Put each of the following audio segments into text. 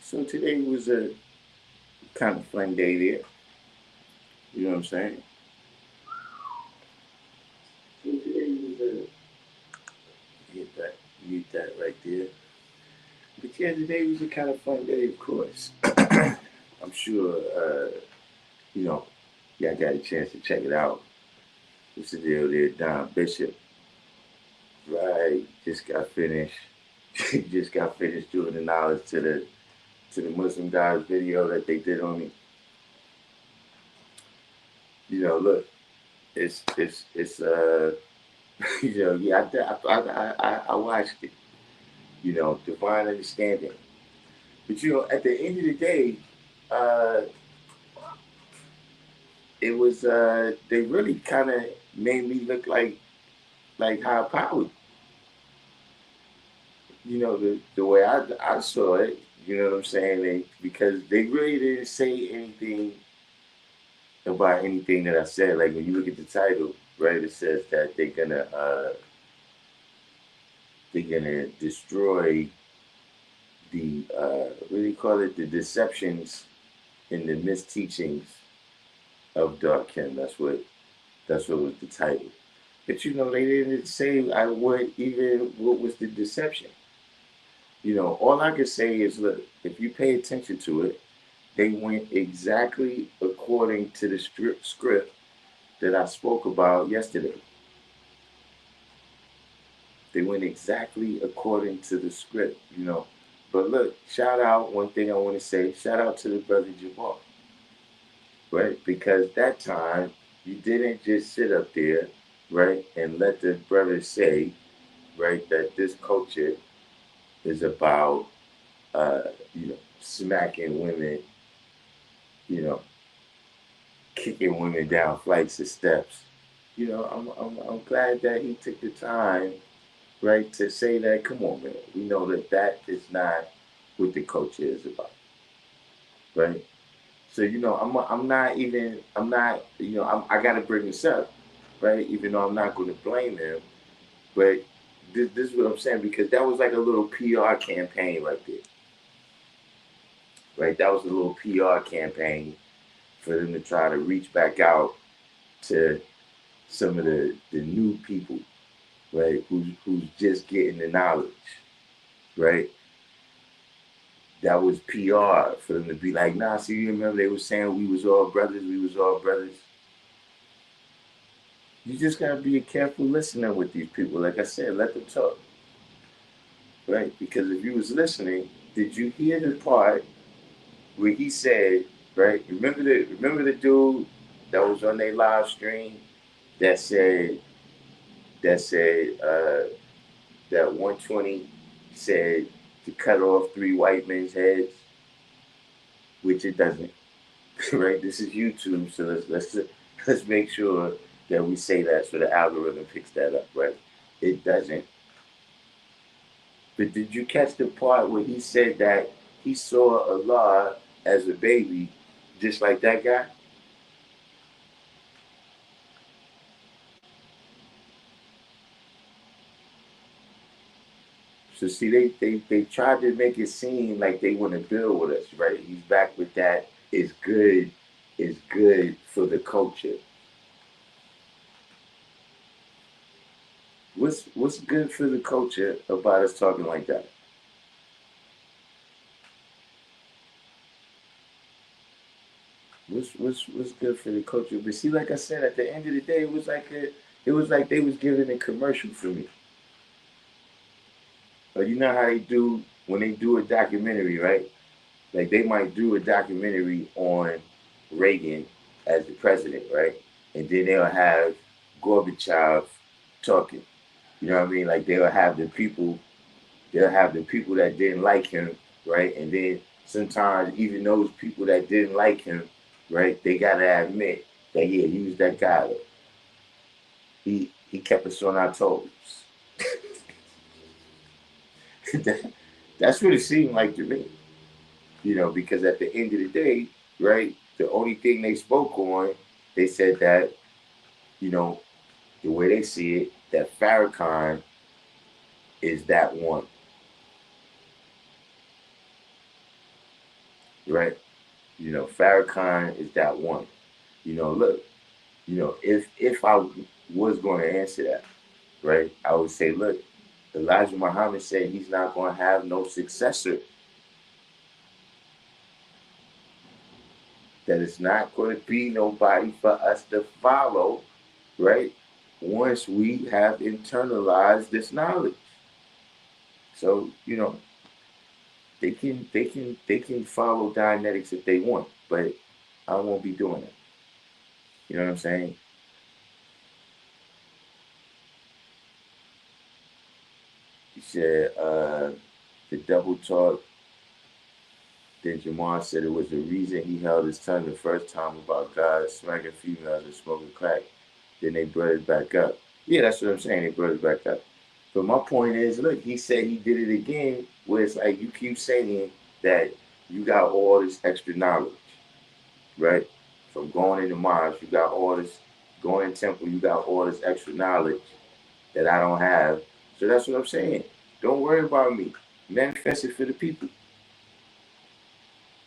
So today was a kind of fun day there. You know what I'm saying? So today was a mute that right there. But yeah, today was a kind of fun day, of course. I'm sure, you know, y'all got a chance to check it out. What's the deal there, Don Bishop? Right, just got finished. just got finished doing the knowledge to the Muslim guys video that they did on me. Look, it's yeah, I watched it. Divine understanding. But at the end of the day, uh, it was they really kind of made me look like high powered. The way I saw it. You know what I'm saying? Because they really didn't say anything about anything that I said. Like when you look at the title, right? It says that they're gonna destroy the what do you call it? The deceptions and the misteachings of Darkim. That's what was the title. But they didn't say what was the deception. All I could say is, look, if you pay attention to it, they went exactly according to the script that I spoke about yesterday. They went exactly according to the script. But look, shout out, one thing I want to say, shout out to the brother Jabbar, right? Because that time you didn't just sit up there, right, and let the brother say, right, that this culture is about, uh, smacking women, you know, kicking women down flights of steps. I'm glad that he took the time, right, to say that. Come on, man. We know that is not what the culture is about, right? So I'm not I got to bring this up, right? Even though I'm not going to blame him, but this is what I'm saying, because that was like a little PR campaign right there, right? That was a little PR campaign for them to try to reach back out to some of the new people, right? Who's just getting the knowledge, right? That was PR for them to be like, nah, see, you remember they were saying we was all brothers. You just gotta be a careful listener with these people. Like I said, let them talk, right? Because if you was listening, did you hear the part where he said, right? Remember the dude that was on their live stream that said that 120 said to cut off three white men's heads, which it doesn't. Right? This is YouTube, so let's make sure that we say that so the algorithm picks that up, right? It doesn't. But did you catch the part where he said that he saw Allah as a baby, just like that guy? So see, they tried to make it seem like they want to build with us, right? He's back with that. It's good for the culture. What's good for the culture about us talking like that? What's good for the culture? But see, like I said, at the end of the day, it was like they was giving a commercial for me. But you know how they do when they do a documentary, right? Like they might do a documentary on Reagan as the president, right? And then they'll have Gorbachev talking. You know what I mean? Like they'll have the people that didn't like him, right? And then sometimes even those people that didn't like him, right? They gotta admit that yeah, he was that guy. He kept us on our toes. that, that's what it seemed like to me. Because at the end of the day, right, the only thing they spoke on, they said that, you know, the way they see it, that Farrakhan is that one. right? Farrakhan is that one. Look, if I was going to answer that, right, I would say, look, Elijah Muhammad said he's not going to have no successor. That it's not going to be nobody for us to follow, right? Once we have internalized this knowledge. So, they can follow Dianetics if they want, but I won't be doing it. You know what I'm saying? He said, the double talk. Then Jamar said it was the reason he held his tongue the first time about God smacking females and smoking crack. Then they brought it back up. Yeah, that's what I'm saying. They brought it back up. But my point is, look, he said he did it again, where it's like you keep saying that you got all this extra knowledge, right? From going into Mars, you got all this, going in temple, you got all this extra knowledge that I don't have. So that's what I'm saying. Don't worry about me. Manifest it for the people.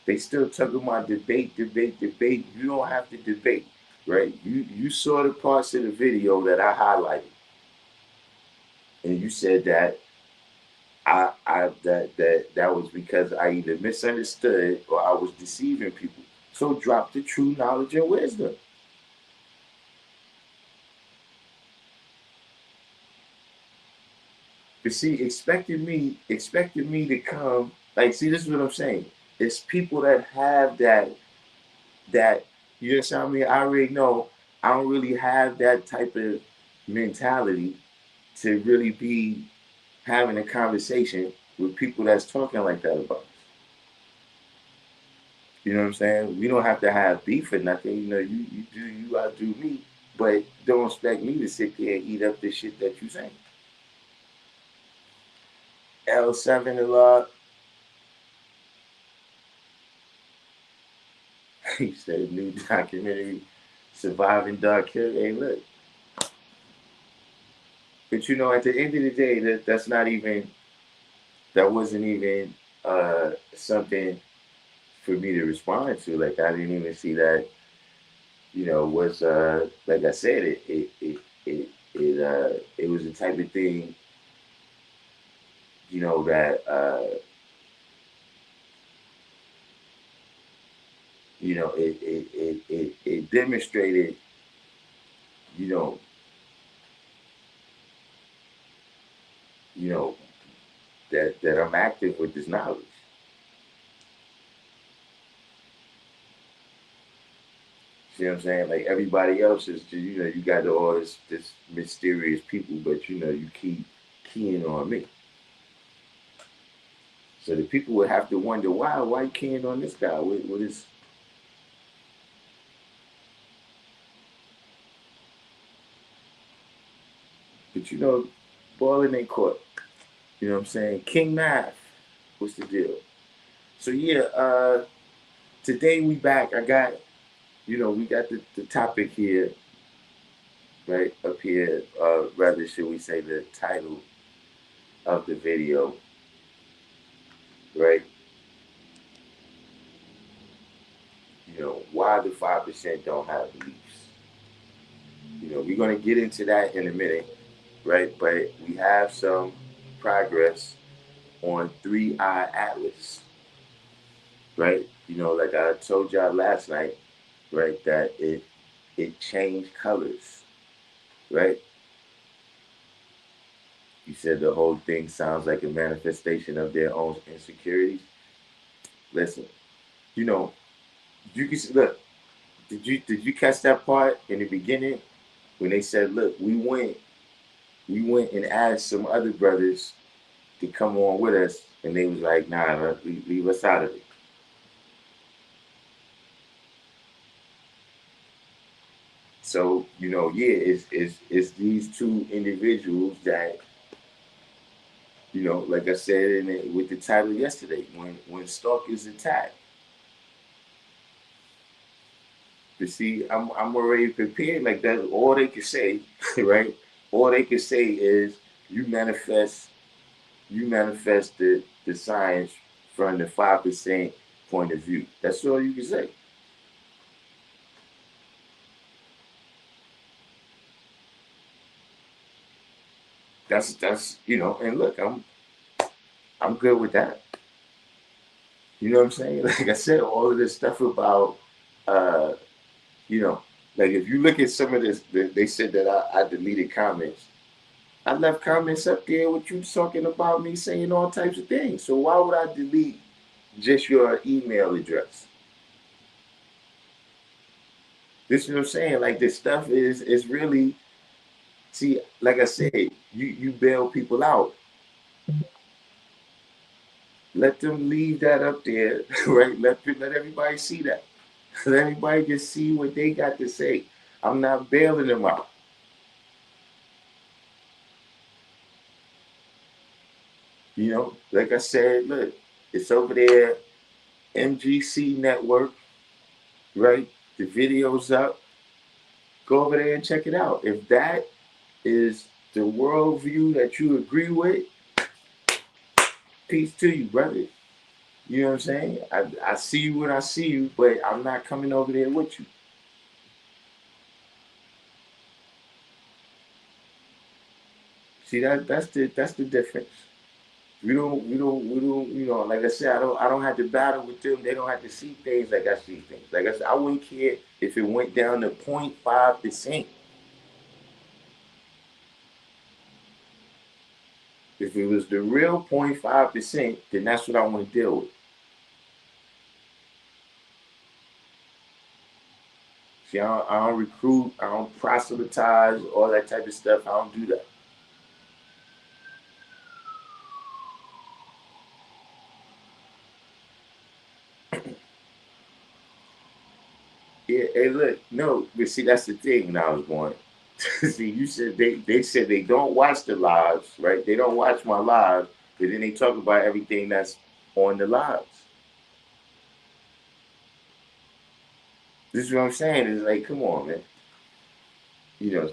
They still talking about debate, debate, debate. You don't have to debate, right? You saw the parts of the video that I highlighted, and you said that that was because I either misunderstood or I was deceiving people. So drop the true knowledge and wisdom. But see, expecting me to come, like, see, this is what I'm saying. It's people that have that you understand me? I already know I don't really have that type of mentality to really be having a conversation with people that's talking like that about us. You know what I'm saying? We don't have to have beef or nothing. You do you, I do me. But don't expect me to sit there and eat up the shit that you saying. L7 a lot. He said new documentary, Surviving Darkim. Hey, look. But at the end of the day, that wasn't even something for me to respond to. Like, I didn't even see that. Was like I said, it was the type of thing. That it demonstrated. You know, you know that I'm active with this knowledge. See what I'm saying? Like everybody else is, you got all this mysterious people, but you keep keying on me. So the people would have to wonder why you keying on this guy? What is? But boiling ain't court. You know what I'm saying? King Math, what's the deal? So yeah, today we back. I got, we got the topic here, right up here. Rather, should we say the title of the video, right? Why the 5% don't have beliefs. We're gonna get into that in a minute, right? But we have some progress on 3-eye atlas, right? Like I told y'all last night, right? That it changed colors, right? You said the whole thing sounds like a manifestation of their own insecurities. Listen, you know, you can look. Did you catch that part in the beginning when they said, "Look, we went and asked some other brothers to come on with us," and they was like, "Nah, leave us out of it." So yeah, it's these two individuals that like I said with the title yesterday, when stalkers attack. But see, I'm already prepared. Like that's all they can say, right? All they can say is you manifest, the science from the 5%. point of view. That's all you can say. That's and look, I'm good with that. You know what I'm saying? Like I said, all of this stuff about uh, you know, like if you look at some of this, they said that I deleted comments. I left comments up there with you talking about me saying all types of things. So why would I delete just your email address? This is what I'm saying. Like this stuff is really, see, like I said, you bail people out. Let them leave that up there, right? Let everybody see that. Let everybody just see what they got to say. I'm not bailing them out. Like I said, look, it's over there, MGC Network, right? The video's up. Go over there and check it out. If that is the worldview that you agree with, peace to you, brother. You know what I'm saying? I see you when I see you, but I'm not coming over there with you. See that's the difference. We don't. Like I said, I don't have to battle with them. They don't have to see things like I see things. Like I said, I wouldn't care if it went down to 0.5%. If it was the real 0.5%, then that's what I want to deal with. See, I don't recruit, I don't proselytize, all that type of stuff. I don't do that. Yeah, hey, look, no, but see, that's the thing. When I was born, see, you said they said they don't watch the lives, right? They don't watch my lives, but then they talk about everything that's on the lives. This is what I'm saying. It's like, come on, man.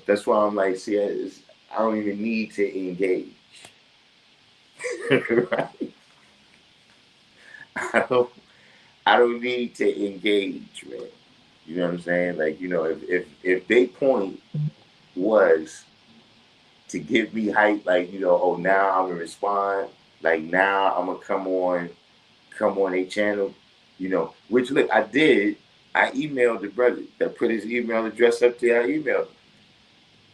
That's why I'm like, see, I don't even need to engage. Right? I don't, I don't need to engage, man. You know what I'm saying? Like, if they point was to give me hype, like, oh, now I'm gonna respond, like now I'm gonna come on a channel, which look, I did. I emailed the brother that put his email address up there. I emailed him.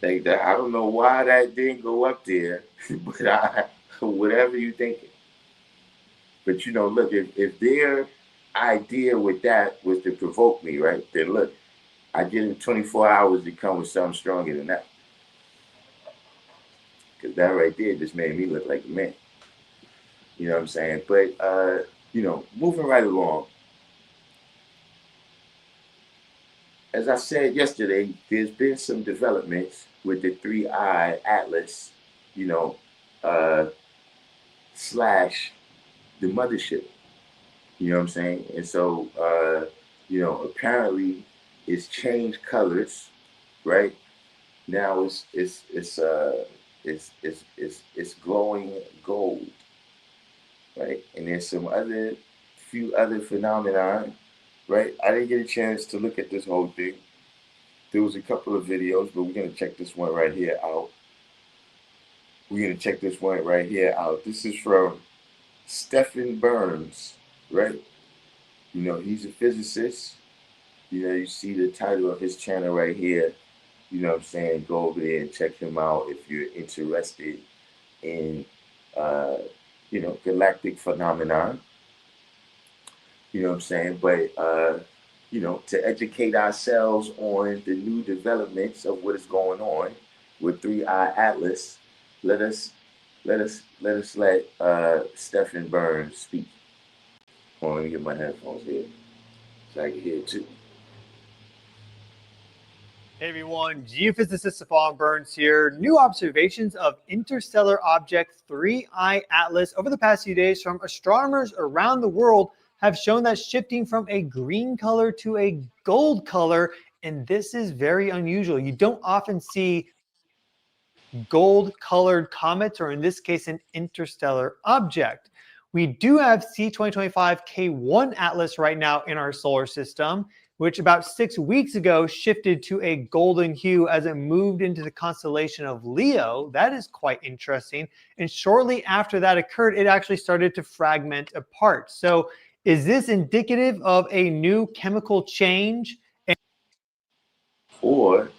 Like that. I don't know why that didn't go up there, but whatever you thinking. But look, if their idea with that was to provoke me, right? Then look, I give them 24 hours to come with something stronger than that. Because that right there just made me look like a man. You know what I'm saying? But moving right along. As I said yesterday, there's been some developments with the three-eye atlas, you know, uh, slash the mothership. You know what I'm saying? And so, apparently, it's changed colors, right? Now it's glowing gold, right? And there's some other few other phenomena, right? I didn't get a chance to look at this whole thing. There was a couple of videos, but we're gonna check this one right here out. We're gonna check this one right here out. This is from Stephen Burns, right? He's a physicist. You see the title of his channel right here. You know what I'm saying? Go over there and check him out if you're interested in, uh, galactic phenomenon. You know what I'm saying? But, to educate ourselves on the new developments of what is going on with Three Eye Atlas, let us let Stephen Burns speak. Hold on, let me get my headphones here so I can hear it too. Hey everyone, geophysicist Stefan Burns here. New observations of interstellar object 3I Atlas over the past few days from astronomers around the world have shown that shifting from a green color to a gold color, and this is very unusual. You don't often see gold colored comets, or in this case, an interstellar object. we do have C2025 K1 Atlas right now in our solar system, which about 6 weeks ago shifted to a golden hue as it moved into the constellation of Leo. That is quite interesting. And shortly after that occurred, it actually started to fragment apart. So is this indicative of a new chemical change? Or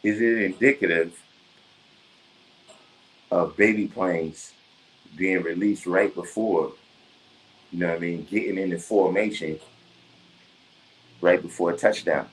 is it indicative of baby planes being released right before, you know what I mean, getting into formation right before touchdown?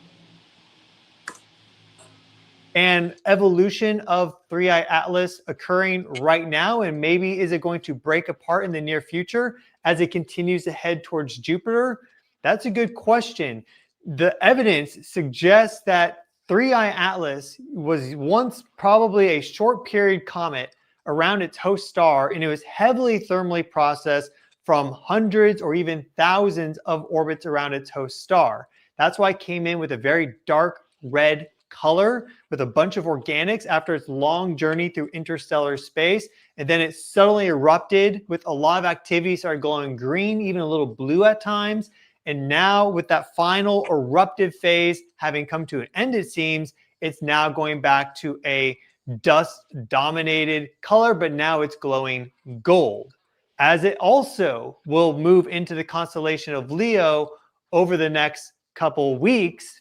And evolution of 3i Atlas occurring right now, and maybe is it going to break apart in the near future as it continues to head towards Jupiter? That's a good question. The evidence suggests that 3i Atlas was once probably a short period comet around its host star, and it was heavily thermally processed from hundreds or even thousands of orbits around its host star. That's why it came in with a very dark red color with a bunch of organics after its long journey through interstellar space. And then it suddenly erupted with a lot of activity, started glowing green, even a little blue at times. And now with that final eruptive phase having come to an end, it seems, it's now going back to a dust-dominated color, but now it's glowing gold. As it also will move into the constellation of Leo over the next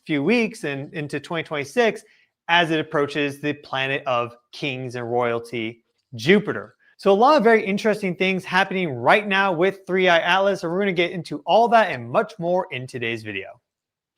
few weeks and into 2026 as it approaches the planet of kings and royalty, Jupiter. So a lot of very interesting things happening right now with 3i Atlas, and we're going to get into all that and much more in today's video.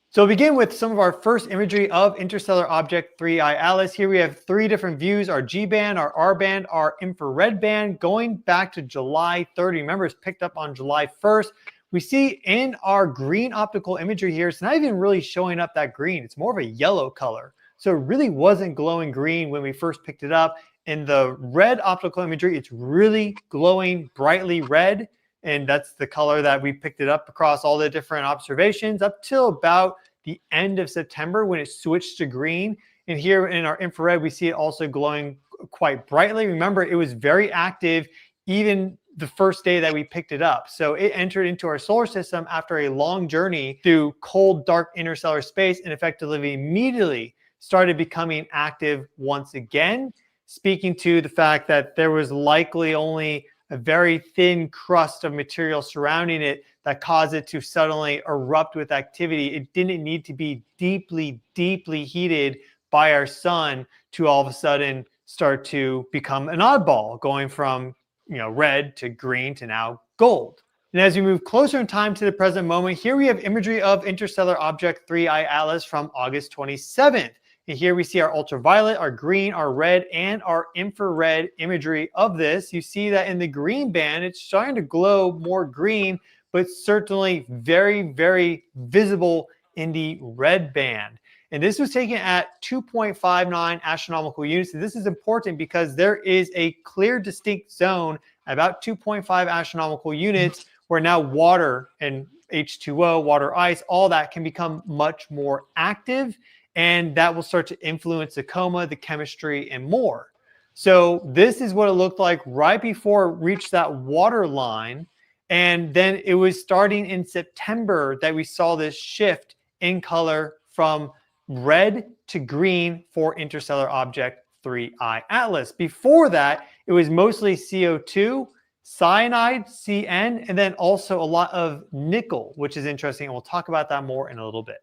So we'll begin with some of our first imagery of interstellar object 3i Atlas. Here we have 3 different views: our G band, our R band, our infrared band, going back to July 30. Remember, it's picked up on July 1st. We see in our green optical imagery here, it's not even really showing up that green. It's more of a yellow color. So it really wasn't glowing green when we first picked it up. In the red optical imagery, it's really glowing brightly red. And that's the color that we picked it up across all the different observations up till about the end of September when it switched to green. And here in our infrared, we see it also glowing quite brightly. Remember, it was very active even the first day that we picked it up. So it entered into our solar system after a long journey through cold, dark interstellar space and effectively immediately started becoming active once again, speaking to the fact that there was likely only a very thin crust of material surrounding it that caused it to suddenly erupt with activity. It didn't need to be deeply, deeply heated by our sun to all of a sudden start to become an oddball, going from red to green to now gold. And as we move closer in time to the present moment, here we have imagery of interstellar object 3i Atlas from August 27th. And here we see our ultraviolet, our green, our red, and our infrared imagery of this. You see that in the green band, it's starting to glow more green, but certainly very, very visible in the red band. And this was taken at 2.59 astronomical units. And this is important because there is a clear, distinct zone at about 2.5 astronomical units where now water and H2O, water ice, all that can become much more active. And that will start to influence the coma, the chemistry, and more. So this is what it looked like right before it reached that water line. And then it was starting in September that we saw this shift in color from red to green for interstellar object 3i Atlas. Before that, it was mostly CO2, cyanide, CN, and then also a lot of nickel, which is interesting. And we'll talk about that more in a little bit.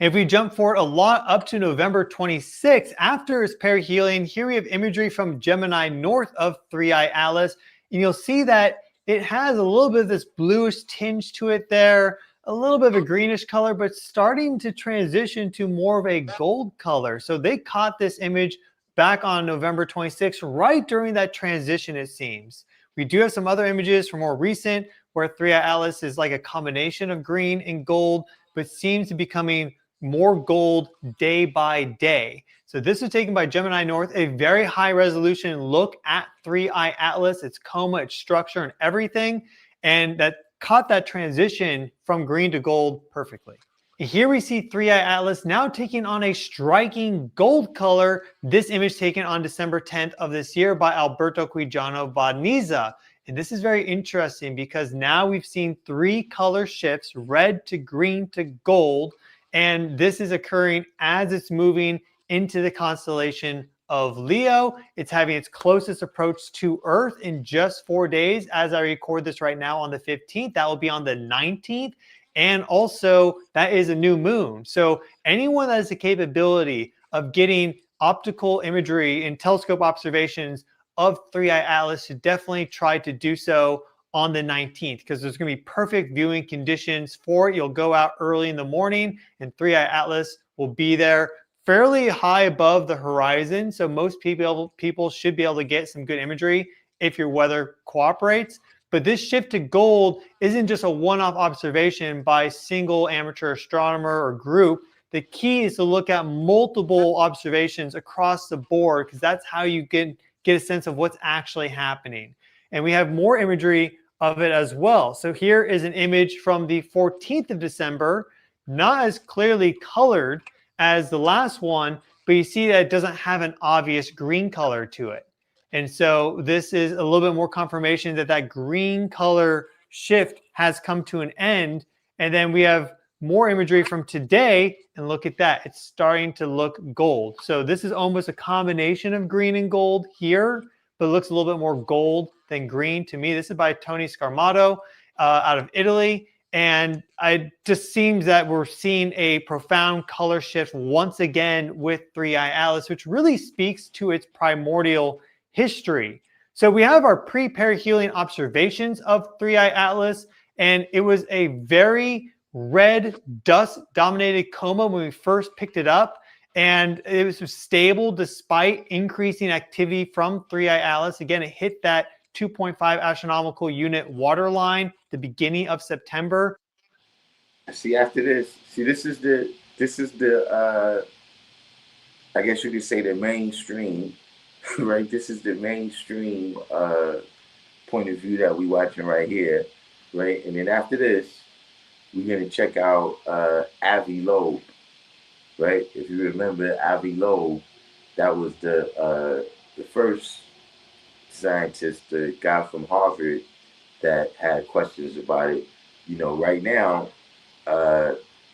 If we jump forward a lot up to November 26th, after its perihelion, here we have imagery from Gemini north of 3i Atlas. And you'll see that it has a little bit of this bluish tinge to it there, a little bit of a greenish color, but starting to transition to more of a gold color. So they caught this image back on November 26th, right during that transition, it seems. We do have some other images from more recent where 3i Atlas is like a combination of green and gold, but seems to be becoming more gold day by day. So this was taken by Gemini North, a very high resolution look at 3i Atlas, its coma, its structure, and everything. And that caught that transition from green to gold perfectly. Here we see 3i Atlas now taking on a striking gold color. This image taken on December 10th of this year by Alberto Quijano Baniza. And this is very interesting because now we've seen 3 color shifts, red to green to gold. And this is occurring as it's moving into the constellation of Leo. It's having its closest approach to Earth in just 4 days. As I record this right now on the 15th, that will be on the 19th. And also, that is a new moon. So anyone that has the capability of getting optical imagery and telescope observations of 3i Atlas should definitely try to do so on the 19th, because there's going to be perfect viewing conditions for it. You'll go out early in the morning and 3i Atlas will be there fairly high above the horizon. So most people should be able to get some good imagery if your weather cooperates. But this shift to gold isn't just a one-off observation by a single amateur astronomer or group. The key is to look at multiple observations across the board, because that's how you get a sense of what's actually happening. And we have more imagery of it as well. So here is an image from the 14th of December, not as clearly colored as the last one, but you see that it doesn't have an obvious green color to it. And so this is a little bit more confirmation that that green color shift has come to an end. And then we have more imagery from today, and look at that. It's starting to look gold. So this is almost a combination of green and gold here, but it looks a little bit more gold than green to me. This is by Tony Scarmato out of Italy. And it just seems that we're seeing a profound color shift once again with 3i Atlas, which really speaks to its primordial history. So we have our pre-perihelion observations of 3i Atlas, and it was a very red dust-dominated coma when we first picked it up, and it was stable despite increasing activity from 3i Atlas. Again, it hit that 2.5 astronomical unit waterline the beginning of September. See, after this, this is the I guess you could say the mainstream, right? This is the mainstream point of view that we watching right here, right? And then after this, we're gonna check out Avi Loeb, right? If you remember Avi Loeb, that was the first scientist, the guy from Harvard that had questions about it. Right now,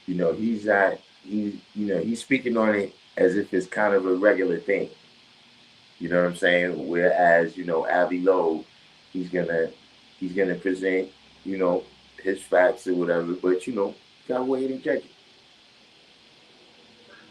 he's speaking on it as if it's kind of a regular thing. You know what I'm saying? Whereas, Avi Loeb, he's gonna present, his facts or whatever, but gotta wait and check it.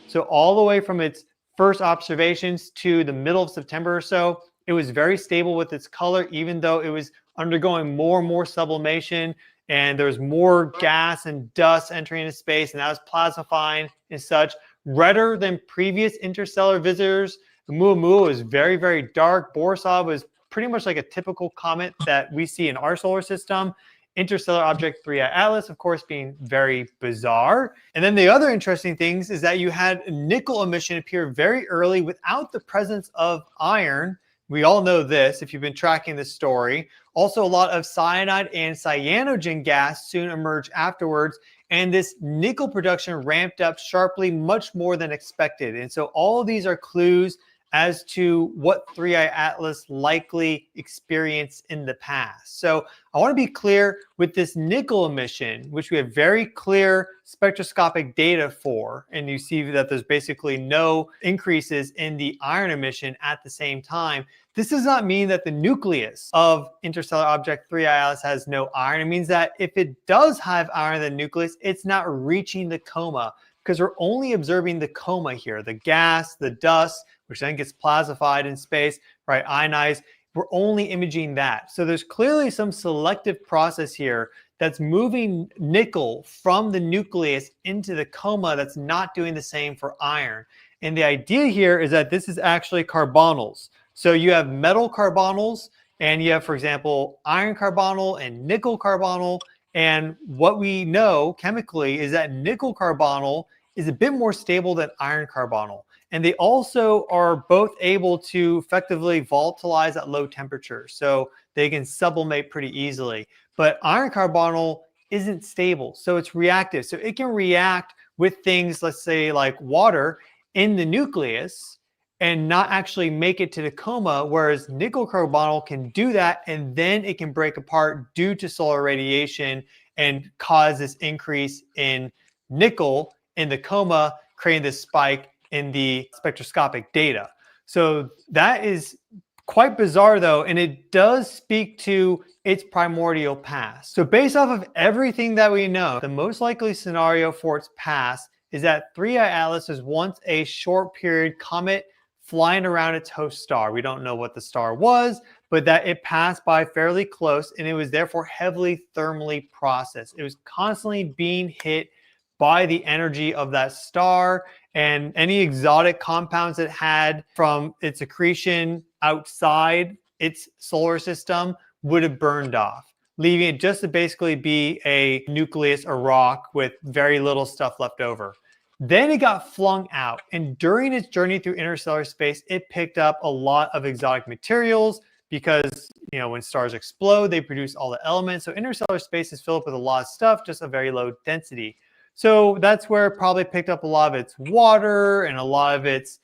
So all the way from its first observations to the middle of September or so, it was very stable with its color, even though it was undergoing more and more sublimation, and there was more gas and dust entering into space, and that was plasmifying and such. Redder than previous interstellar visitors. Oumuamua was very, very dark. Borisov was pretty much like a typical comet that we see in our solar system. Interstellar object 3i Atlas, of course, being very bizarre. And then the other interesting things is that you had nickel emission appear very early without the presence of iron. We all know this if you've been tracking this story. Also, a lot of cyanide and cyanogen gas soon emerged afterwards. And this nickel production ramped up sharply, much more than expected. And so all of these are clues as to what 3i Atlas likely experienced in the past. So I want to be clear with this nickel emission, which we have very clear spectroscopic data for, and you see that there's basically no increases in the iron emission at the same time. This does not mean that the nucleus of interstellar object 3i Atlas has no iron. It means that if it does have iron in the nucleus, it's not reaching the coma, because we're only observing the coma here, the gas, the dust, which then gets plasmified in space, right, ionized. We're only imaging that. So there's clearly some selective process here that's moving nickel from the nucleus into the coma that's not doing the same for iron. And the idea here is that this is actually carbonyls. So you have metal carbonyls, and you have, for example, iron carbonyl and nickel carbonyl. And what we know chemically is that nickel carbonyl is a bit more stable than iron carbonyl. And they also are both able to effectively volatilize at low temperatures. So they can sublimate pretty easily. But iron carbonyl isn't stable. So it's reactive. So it can react with things, let's say like water in the nucleus and not actually make it to the coma, whereas nickel carbonyl can do that, and then it can break apart due to solar radiation and cause this increase in nickel in the coma, creating this spike in the spectroscopic data. So that is quite bizarre though, and it does speak to its primordial past. So based off of everything that we know, the most likely scenario for its past is that 3I Atlas was once a short period comet flying around its host star. We don't know what the star was, but that it passed by fairly close, and it was therefore heavily thermally processed. It was constantly being hit by the energy of that star, and any exotic compounds it had from its accretion outside its solar system would have burned off, leaving it just to basically be a nucleus, a rock with very little stuff left over. Then it got flung out, and during its journey through interstellar space, it picked up a lot of exotic materials because, you know, when stars explode, they produce all the elements. So interstellar space is filled up with a lot of stuff, just a very low density. So that's where it probably picked up a lot of its water and a lot of its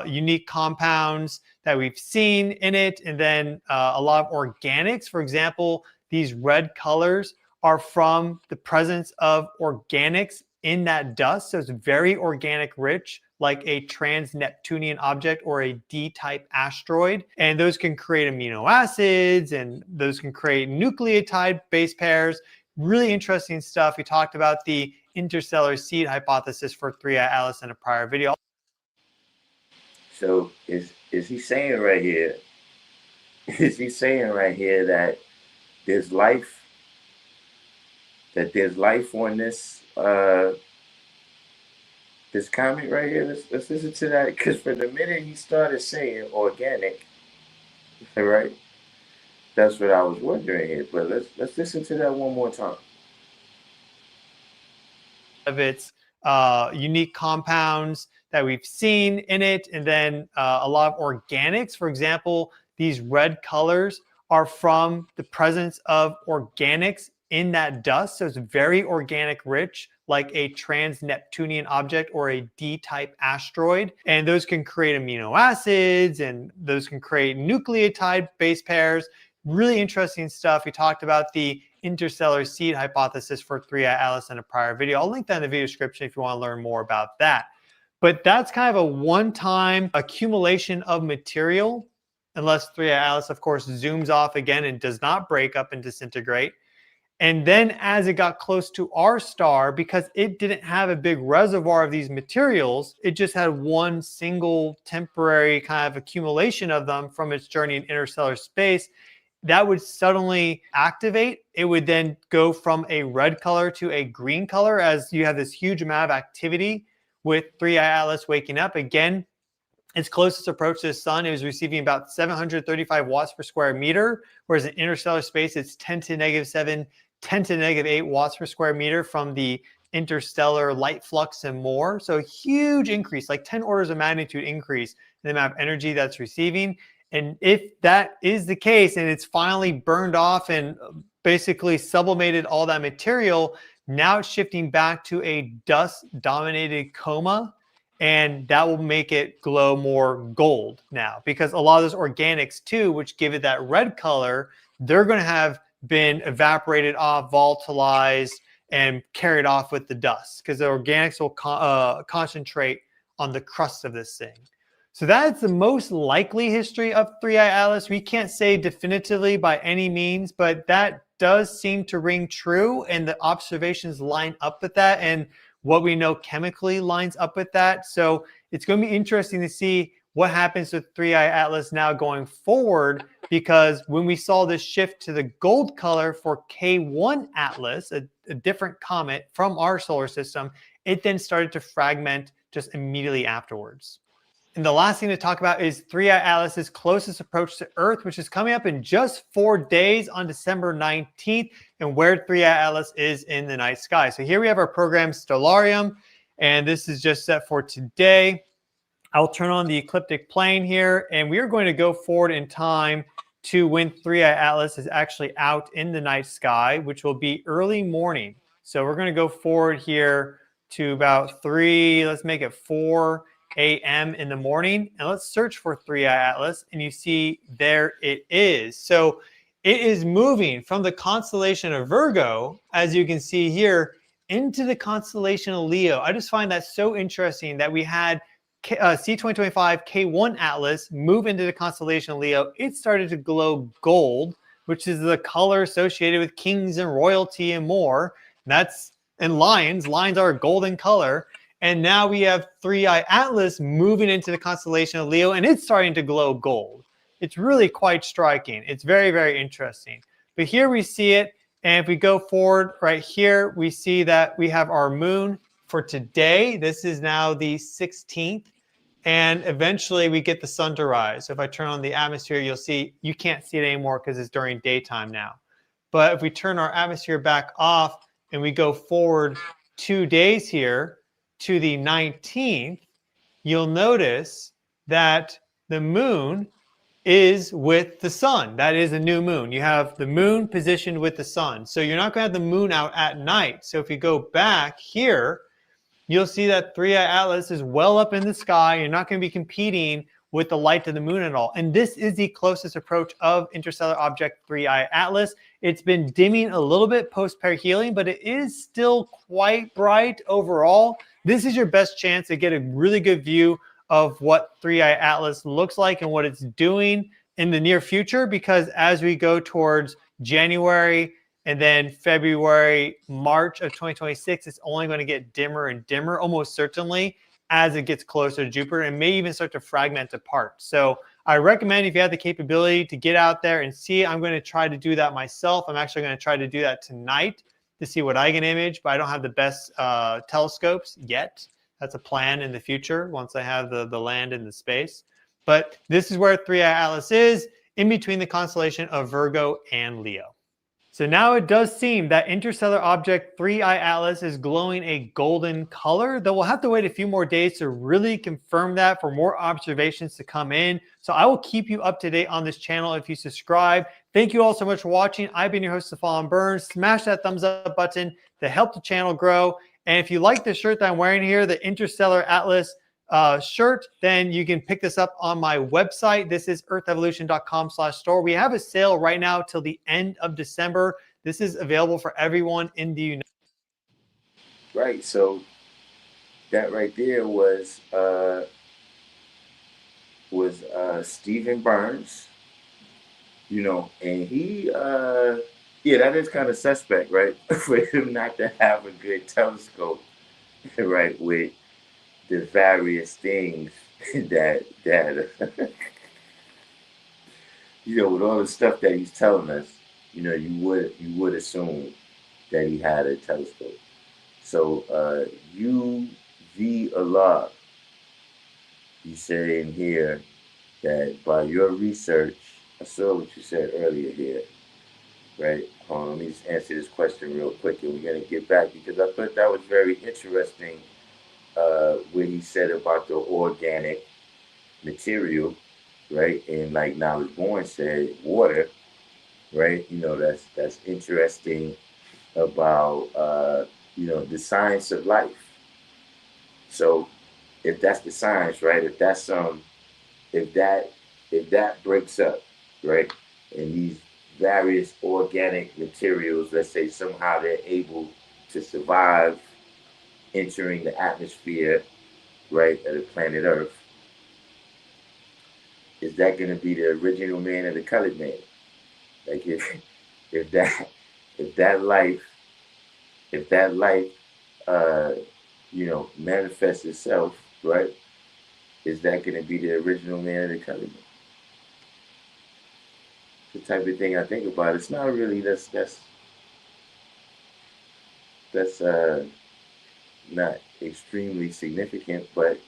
unique compounds that we've seen in it. And then a lot of organics. For example, these red colors are from the presence of organics in that dust. So it's very organic rich, like a trans-Neptunian object or a D-type asteroid. And those can create amino acids, and those can create nucleotide base pairs. Really interesting stuff. We talked about the interstellar seed hypothesis for 3I Atlas in a prior video. So is he saying right here? Is he saying right here that there's life? That there's life on this this comet right here? Let's listen to that, because for the minute he started saying organic, right? That's what I was wondering here. But let's listen to that one more time. Of its unique compounds that we've seen in it, and then a lot of organics. For example, these red colors are from the presence of organics in that dust. So it's very organic rich, like a trans-Neptunian object or a D-type asteroid. And those can create amino acids, and those can create nucleotide base pairs. Really interesting stuff. We talked about the interstellar seed hypothesis for 3I Atlas in a prior video. I'll link that in the video description if you want to learn more about that. But that's kind of a one-time accumulation of material, unless 3I Atlas, of course, zooms off again and does not break up and disintegrate. And then as it got close to our star, because it didn't have a big reservoir of these materials, it just had one single temporary kind of accumulation of them from its journey in interstellar space, that would suddenly activate. It would then go from a red color to a green color as you have this huge amount of activity with 3I Atlas waking up. Again, its closest approach to the sun, it was receiving about 735 watts per square meter, whereas in interstellar space, it's 10 to negative 7, 10 to negative 8 watts per square meter from the interstellar light flux and more. So a huge increase, like 10 orders of magnitude increase in the amount of energy that's receiving. And if that is the case, and it's finally burned off and basically sublimated all that material, now it's shifting back to a dust-dominated coma, and that will make it glow more gold now, because a lot of those organics too, which give it that red color, they're going to have been evaporated off, volatilized, and carried off with the dust, because the organics will concentrate on the crust of this thing. So that's the most likely history of 3I Atlas. We can't say definitively by any means, but that does seem to ring true, and the observations line up with that, and what we know chemically lines up with that. So it's going to be interesting to see what happens with 3I Atlas now going forward, because when we saw this shift to the gold color for K1 Atlas, a different comet from our solar system, it then started to fragment just immediately afterwards. And the last thing to talk about is 3I Atlas's closest approach to Earth, which is coming up in just 4 days on December 19th, and where 3I Atlas is in the night sky. So here we have our program Stellarium, and this is just set for today. I'll turn on the ecliptic plane here, and we are going to go forward in time to when 3i Atlas is actually out in the night sky, which will be early morning. So we're going to go forward here to about 3, let's make it 4 a.m. in the morning. And let's search for 3i Atlas. And you see there it is. So it is moving from the constellation of Virgo, as you can see here, into the constellation of Leo. I just find that so interesting that we had C2025 K1 Atlas move into the constellation of Leo. It started to glow gold, which is the color associated with kings and royalty and more. And that's and lions. Lions are a golden color. And now we have 3i Atlas moving into the constellation of Leo, and it's starting to glow gold. It's really quite striking. It's very, very interesting. But here we see it. And if we go forward right here, we see that we have our moon for today. This is now the 16th. And eventually we get the sun to rise. So if I turn on the atmosphere, you'll see you can't see it anymore because it's during daytime now. But if we turn our atmosphere back off and we go forward 2 days here to the 19th, you'll notice that the moon is with the sun. That is a new moon. You have the moon positioned with the sun. So you're not going to have the moon out at night. So if you go back here, you'll see that 3i Atlas is well up in the sky. You're not going to be competing with the light of the moon at all. And this is the closest approach of interstellar object 3i Atlas. It's been dimming a little bit post-perihelion, but it is still quite bright overall. This is your best chance to get a really good view of what 3i Atlas looks like and what it's doing in the near future, because as we go towards January and then February, March of 2026, it's only going to get dimmer and dimmer, almost certainly, as it gets closer to Jupiter, and may even start to fragment apart. So I recommend, if you have the capability, to get out there and see it. I'm going to try to do that myself. I'm actually going to try to do that tonight to see what I can image, but I don't have the best telescopes yet. That's a plan in the future once I have the land and the space. But this is where 3i Atlas is, in between the constellation of Virgo and Leo. So now it does seem that interstellar object 3i Atlas is glowing a golden color, though we'll have to wait a few more days to really confirm that for more observations to come in. So I will keep you up to date on this channel if you subscribe. Thank you all so much for watching. I've been your host, Stefan Burns. Smash that thumbs up button to help the channel grow. And if you like the shirt that I'm wearing here, the Interstellar Atlas shirt, then you can pick this up on my website. This is earthevolution.com/store. We have a sale right now till the end of December. This is available for everyone in the United States. Right. So that right there was Stephen Burns, and he yeah, that is kind of suspect, right? For him not to have a good telescope, right, with the various things that with all the stuff that he's telling us, you would assume that he had a telescope. So UV Allah, you say in here that by your research, I saw what you said earlier here, right? Hold on, let me just answer this question real quick, and we're gonna get back, because I thought that was very interesting. What he said about the organic material, right? And like Knowledge Born said, water, right? That's interesting about the science of life. So if that's the science, right? If that breaks up, right? And these various organic materials, let's say somehow they're able to survive entering the atmosphere, right, of the planet Earth, is that going to be the original man or the colored man? Like if that life manifests itself, right, is that going to be the original man or the colored man? The type of thing I think about. It's not really that's not extremely significant, but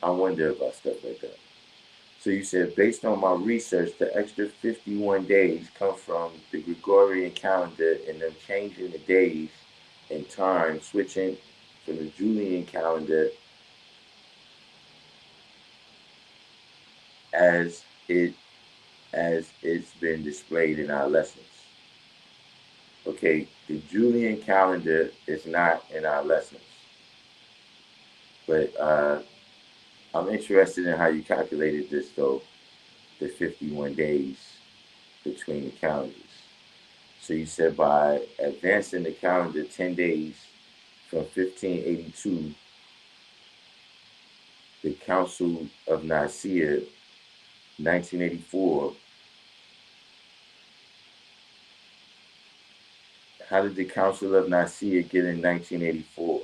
I wonder about stuff like that. So you said, based on my research, the extra 51 days come from the Gregorian calendar and them changing the days and time, switching from the Julian calendar as it as it's been displayed in our lessons. Okay, the Julian calendar is not in our lessons, but I'm interested in how you calculated this, though, the 51 days between the calendars. So you said by advancing the calendar 10 days from 1582, the Council of Nicaea, 1984. How did the Council of Nicaea get in 1984?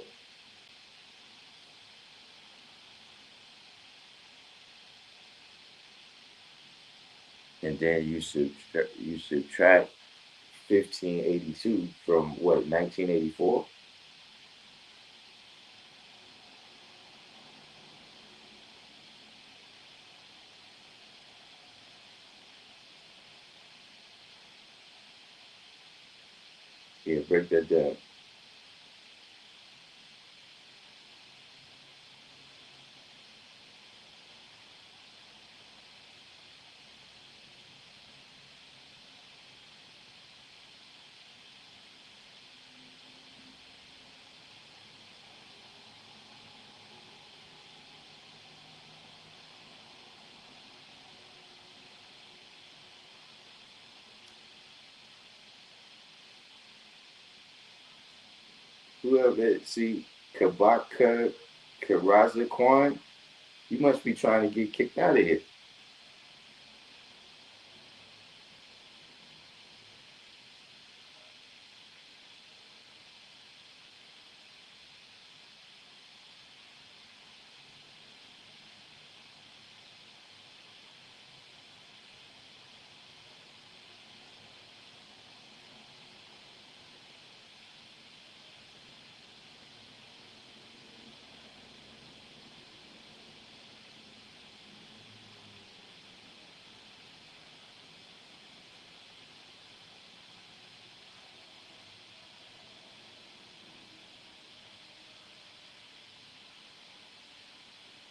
And then you subtract 1582 from what, 1984? Yeah, break that down. Whoever, see, Kabaka Karazakwan, you must be trying to get kicked out of here.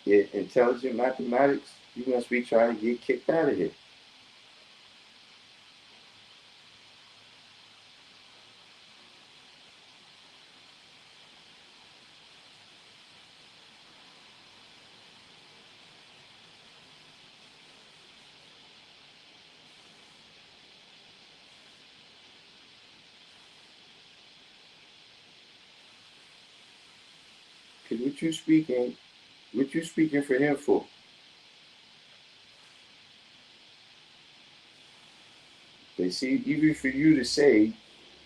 Yeah, intelligent mathematics, you must be trying to get kicked out of here. Cause what you speaking for him for? They see, even for you to say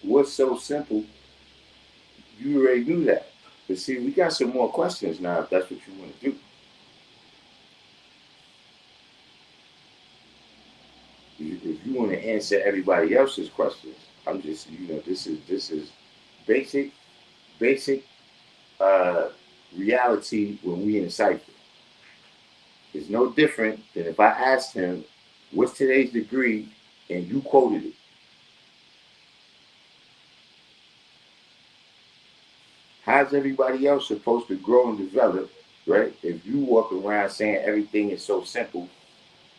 what's so simple, you already knew that. But see, we got some more questions now. If that's what you want to do, if you want to answer everybody else's questions, I'm just, this is basic, basic uh, reality when we in cipher. It's no different than if I asked him, "What's today's degree?" and you quoted it. How's everybody else supposed to grow and develop, right? If you walk around saying everything is so simple,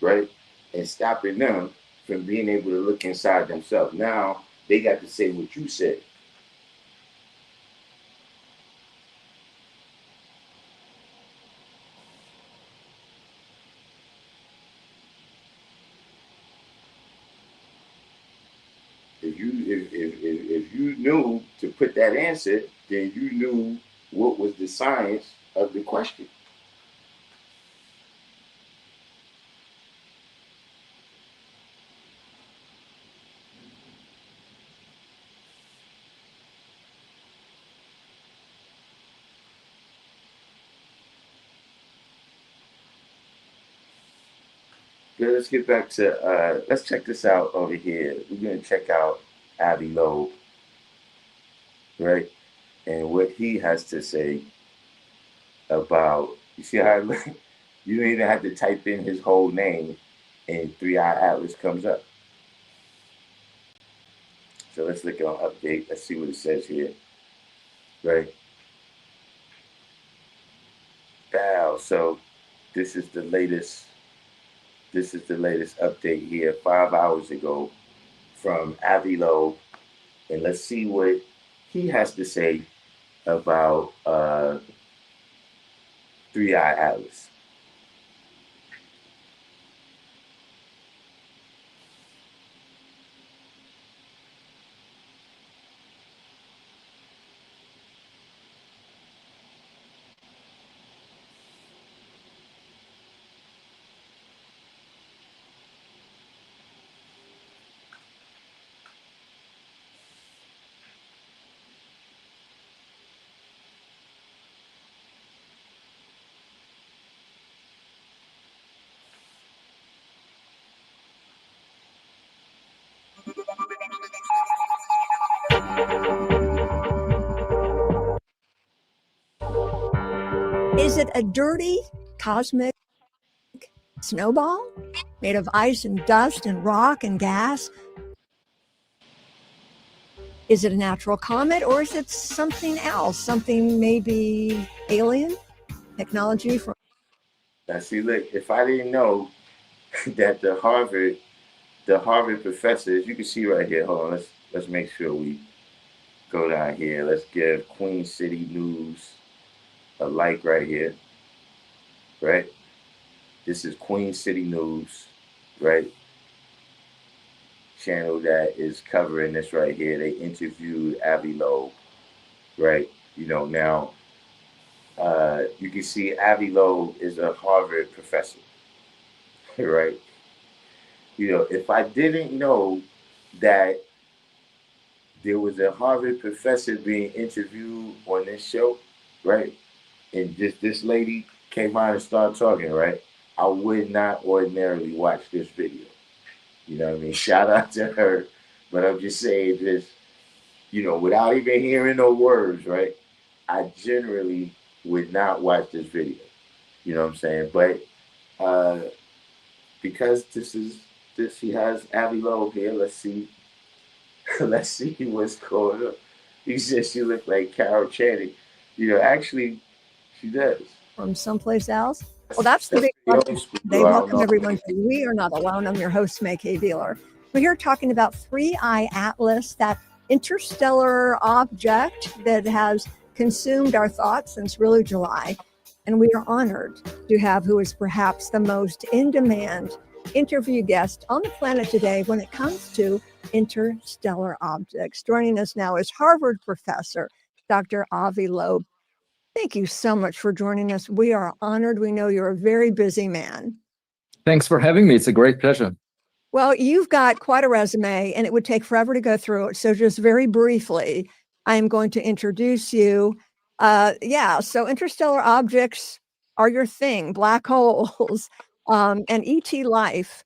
right? And stopping them from being able to look inside themselves. Now they got to say what you said. If you knew to put that answer, then you knew what was the science of the question. Let's get back to let's check this out over here. We're gonna check out Avi Loeb, right? And what he has to say about, you see how you don't even have to type in his whole name and Three Eye Atlas comes up. So let's look on update. Let's see what it says here. Right. Bow. So this is the latest This is the latest update here, 5 hours ago from Avi Loeb, and let's see what he has to say about Three Eye Atlas. Is it a dirty cosmic snowball made of ice and dust and rock and gas? Is it a natural comet, or is it something else? Something maybe alien technology from? Now, see, look, if I didn't know that the Harvard professors, you can see right here. Hold on, let's make sure we go down here. Let's give Queen City News a like right here. Right, this is Queen City News, right? Channel that is covering this right here. They interviewed Avi Loeb, right? Now you can see Avi Loeb is a Harvard professor, right? If I didn't know that there was a Harvard professor being interviewed on this show, right? And just this lady came out and started talking, right? I would not ordinarily watch this video. You know what I mean? Shout out to her. But I'm just saying this, without even hearing no words, right? I generally would not watch this video. You know what I'm saying? But because he has Avi Loeb here, let's see. Let's see what's going on. He says she looked like Carol Channing. Actually, she does. From someplace else? Well, that's the big question. They welcome everyone to We Are Not Alone. I'm your host, May K. Dealer. We're here talking about Three Eye Atlas, that interstellar object that has consumed our thoughts since really July. And we are honored to have who is perhaps the most in-demand interview guest on the planet today when it comes to interstellar objects. Joining us now is Harvard professor, Dr. Avi Loeb. Thank you so much for joining us. We are honored. We know you're a very busy man. Thanks for having me. It's a great pleasure. Well, you've got quite a resume, and it would take forever to go through it. So just very briefly, I am going to introduce you. So interstellar objects are your thing, black holes, and ET life.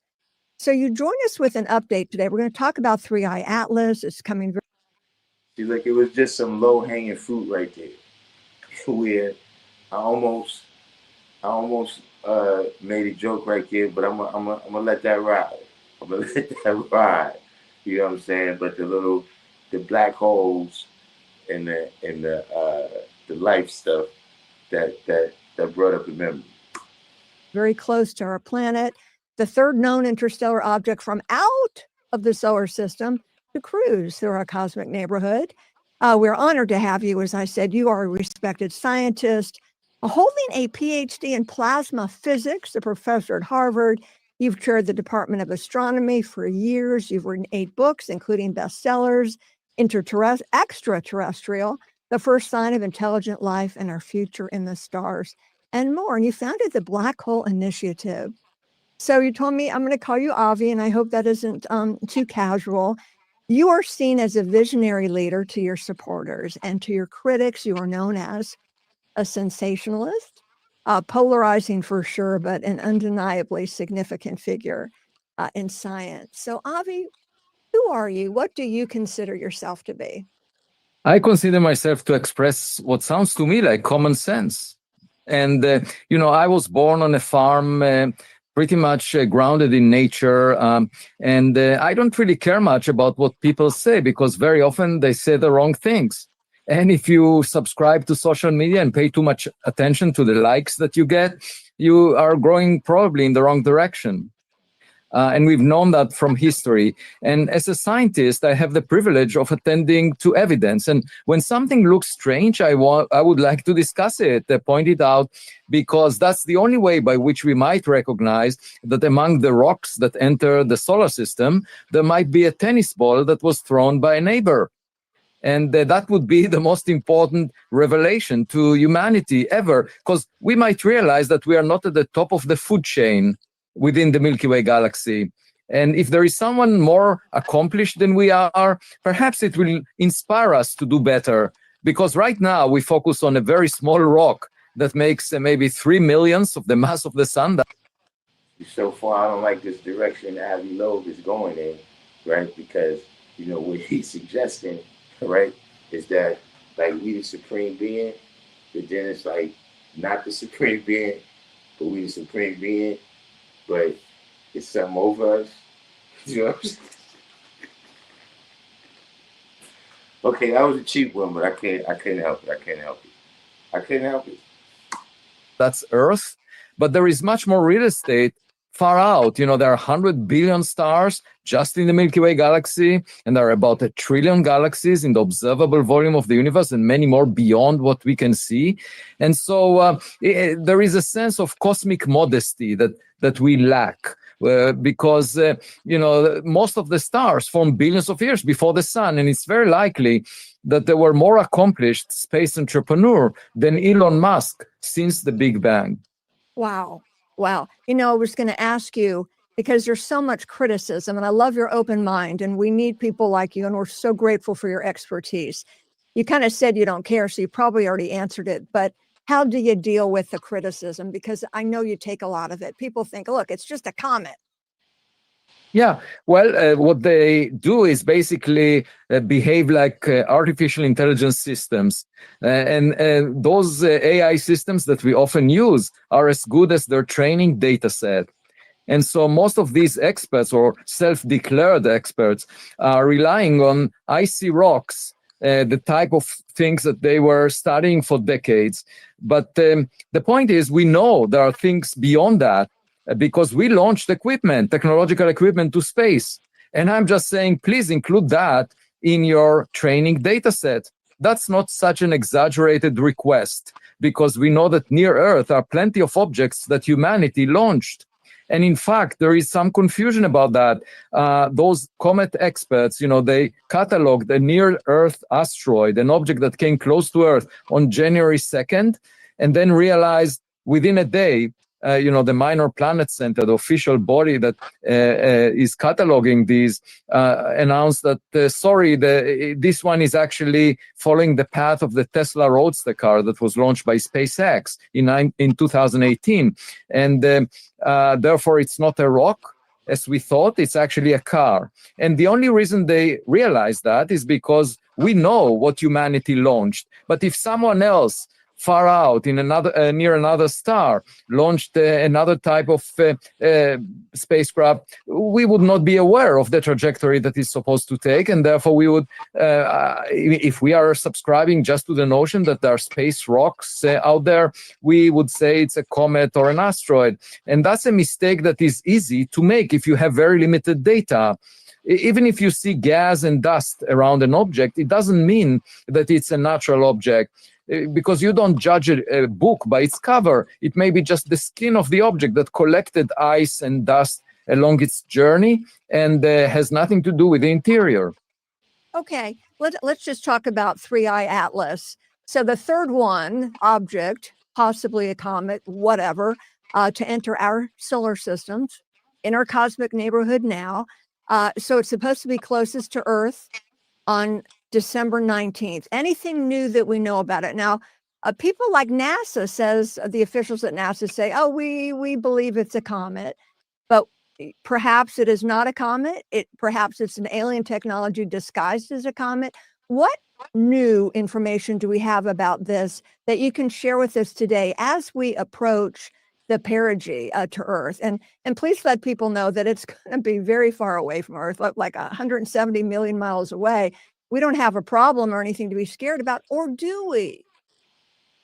So you join us with an update today. We're going to talk about Three Eye Atlas. It's coming very. See, look, it was just some low-hanging fruit right there. Where I almost made a joke right there, but I'm gonna let that ride. I'm gonna let that ride. You know what I'm saying? But the black holes and the life stuff that brought up the memory. Very close to our planet, the third known interstellar object from out of the solar system to cruise through our cosmic neighborhood. We're honored to have you. As I said, you are a respected scientist, holding a PhD in plasma physics, a professor at Harvard. You've chaired the Department of Astronomy for years. You've written 8 books, including bestsellers, Extraterrestrial, The First Sign of Intelligent Life and Our Future in the Stars, and more. And you founded the Black Hole Initiative. So you told me I'm going to call you Avi, and I hope that isn't too casual. You are seen as a visionary leader to your supporters, and to your critics, you are known as a sensationalist, polarizing for sure, but an undeniably significant figure in science. So Avi, who are you? What do you consider yourself to be? I consider myself to express what sounds to me like common sense. And, I was born on a farm, pretty much grounded in nature. And I don't really care much about what people say, because very often they say the wrong things. And if you subscribe to social media and pay too much attention to the likes that you get, you are growing probably in the wrong direction. And we've known that from history. And as a scientist, I have the privilege of attending to evidence. And when something looks strange, I would like to discuss it, point it out, because that's the only way by which we might recognize that among the rocks that enter the solar system, there might be a tennis ball that was thrown by a neighbor. And that would be the most important revelation to humanity ever, because we might realize that we are not at the top of the food chain within the Milky Way galaxy. And if there is someone more accomplished than we are, perhaps it will inspire us to do better. Because right now we focus on a very small rock that makes maybe 3 millionths of the mass of the sun. So far, I don't like this direction Avi Loeb is going in, right? Because, what he's suggesting, right, is that, like, we the supreme being, but then it's like not the supreme being, but we the supreme being, but it's something over us. You know what I'm saying? Okay, that was a cheap one, but I couldn't help it. That's Earth, but there is much more real estate far out. There are 100 billion stars just in the Milky Way galaxy, and there are about 1 trillion galaxies in the observable volume of the universe, and many more beyond what we can see. And so there is a sense of cosmic modesty that we lack. Because most of the stars formed billions of years before the sun, and it's very likely that there were more accomplished space entrepreneurs than Elon Musk since the Big Bang. Wow. I was going to ask you, because there's so much criticism, and I love your open mind, and we need people like you, and we're so grateful for your expertise. You kind of said you don't care, so you probably already answered it, but how do you deal with the criticism? Because I know you take a lot of it. People think, look, it's just a comet. Yeah, well, what they do is basically behave like artificial intelligence systems. And those AI systems that we often use are as good as their training data set. And so most of these experts, or self-declared experts, are relying on icy rocks, the type of things that they were studying for decades. But the point is, we know there are things beyond that, because we launched technological equipment to space. And I'm just saying, please include that in your training data set. That's not such an exaggerated request, because we know that near Earth are plenty of objects that humanity launched. And in fact, there is some confusion about that. Those comet experts, they cataloged a near-Earth asteroid, an object that came close to Earth on January 2nd, and then realized within a day, the Minor Planet Center, the official body that is cataloging these, announced that, this one is actually following the path of the Tesla Roadster car that was launched by SpaceX in 2018. And therefore, it's not a rock, as we thought. It's actually a car. And the only reason they realized that is because we know what humanity launched. But if someone else far out in another near another star launched another type of spacecraft, we would not be aware of the trajectory that it's supposed to take, and therefore we would, if we are subscribing just to the notion that there are space rocks out there, we would say it's a comet or an asteroid. And that's a mistake that is easy to make if you have very limited data. Even if you see gas and dust around an object, it doesn't mean that it's a natural object, because you don't judge a book by its cover. It may be just the skin of the object that collected ice and dust along its journey, and has nothing to do with the interior. Okay, let's just talk about 3I Atlas. So the third object, possibly a comet, whatever, to enter our solar systems, in our cosmic neighborhood now. So it's supposed to be closest to Earth on December 19th. Anything new that we know about it? Now, people like NASA says, the officials at NASA say, oh, we believe it's a comet, but perhaps it is not a comet. Perhaps it's an alien technology disguised as a comet. What new information do we have about this that you can share with us today as we approach the perigee to Earth? And please let people know that it's going to be very far away from Earth, like 170 million miles away. We don't have a problem or anything to be scared about, or do we?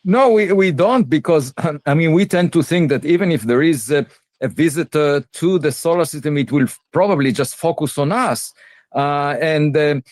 No, we don't, because we tend to think that even if there is a visitor to the solar system, it will probably just focus on us. It's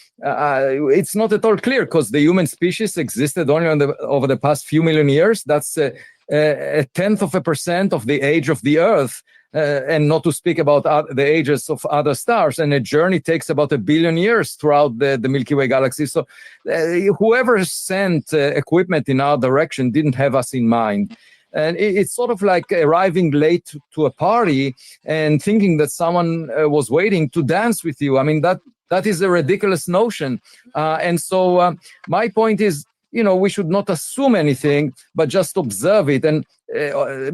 not at all clear because the human species existed only over the past few million years. That's a 0.1% of the age of the Earth. And not to speak about the ages of other stars. And a journey takes about 1 billion years throughout the Milky Way galaxy. So whoever sent equipment in our direction didn't have us in mind. And it's sort of like arriving late to a party and thinking that someone was waiting to dance with you. I mean, that is a ridiculous notion. And so my point is, we should not assume anything, but just observe it. And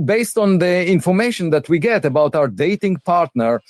based on the information that we get about our dating partner,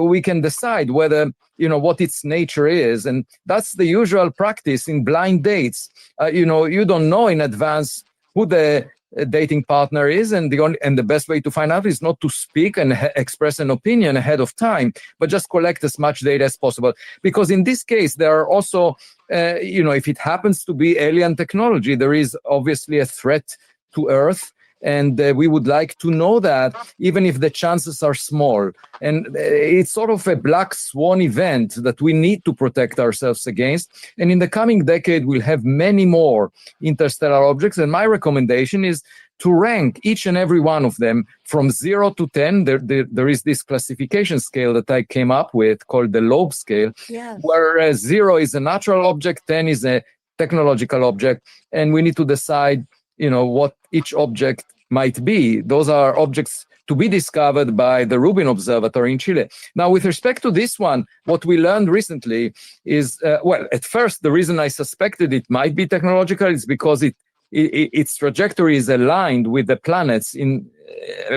we can decide whether, what its nature is. And that's the usual practice in blind dates. You don't know in advance who the dating partner is, and the best way to find out is not to speak and express an opinion ahead of time, but just collect as much data as possible. Because in this case, there are also, if it happens to be alien technology, there is obviously a threat to Earth. And we would like to know that, even if the chances are small. And it's sort of a black swan event that we need to protect ourselves against. And in the coming decade, we'll have many more interstellar objects. And my recommendation is to rank each and every one of them from 0 to 10. There is this classification scale that I came up with called the Loeb scale, Yes. where 0 is a natural object, 10 is a technological object. And we need to decide what each object might be. Those are objects to be discovered by the Rubin Observatory in Chile. Now, with respect to this one, what we learned recently is, at first, the reason I suspected it might be technological is because its trajectory is aligned with the planets in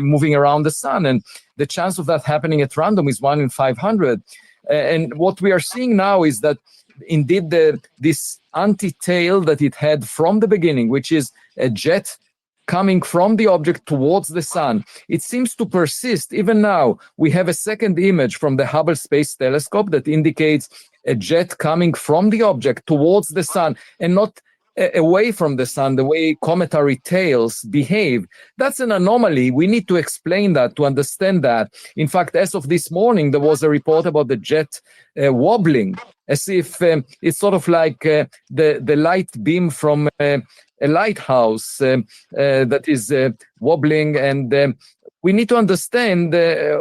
moving around the sun, and the chance of that happening at random is 1 in 500. And what we are seeing now is that indeed this anti-tail that it had from the beginning, which is a jet coming from the object towards the sun, it seems to persist. Even now, we have a second image from the Hubble Space Telescope that indicates a jet coming from the object towards the sun and not away from the sun, the way cometary tails behave. That's an anomaly. We need to explain that, to understand that. In fact, as of this morning, there was a report about the jet wobbling, as if it's sort of like the light beam from a lighthouse that is wobbling. And we need to understand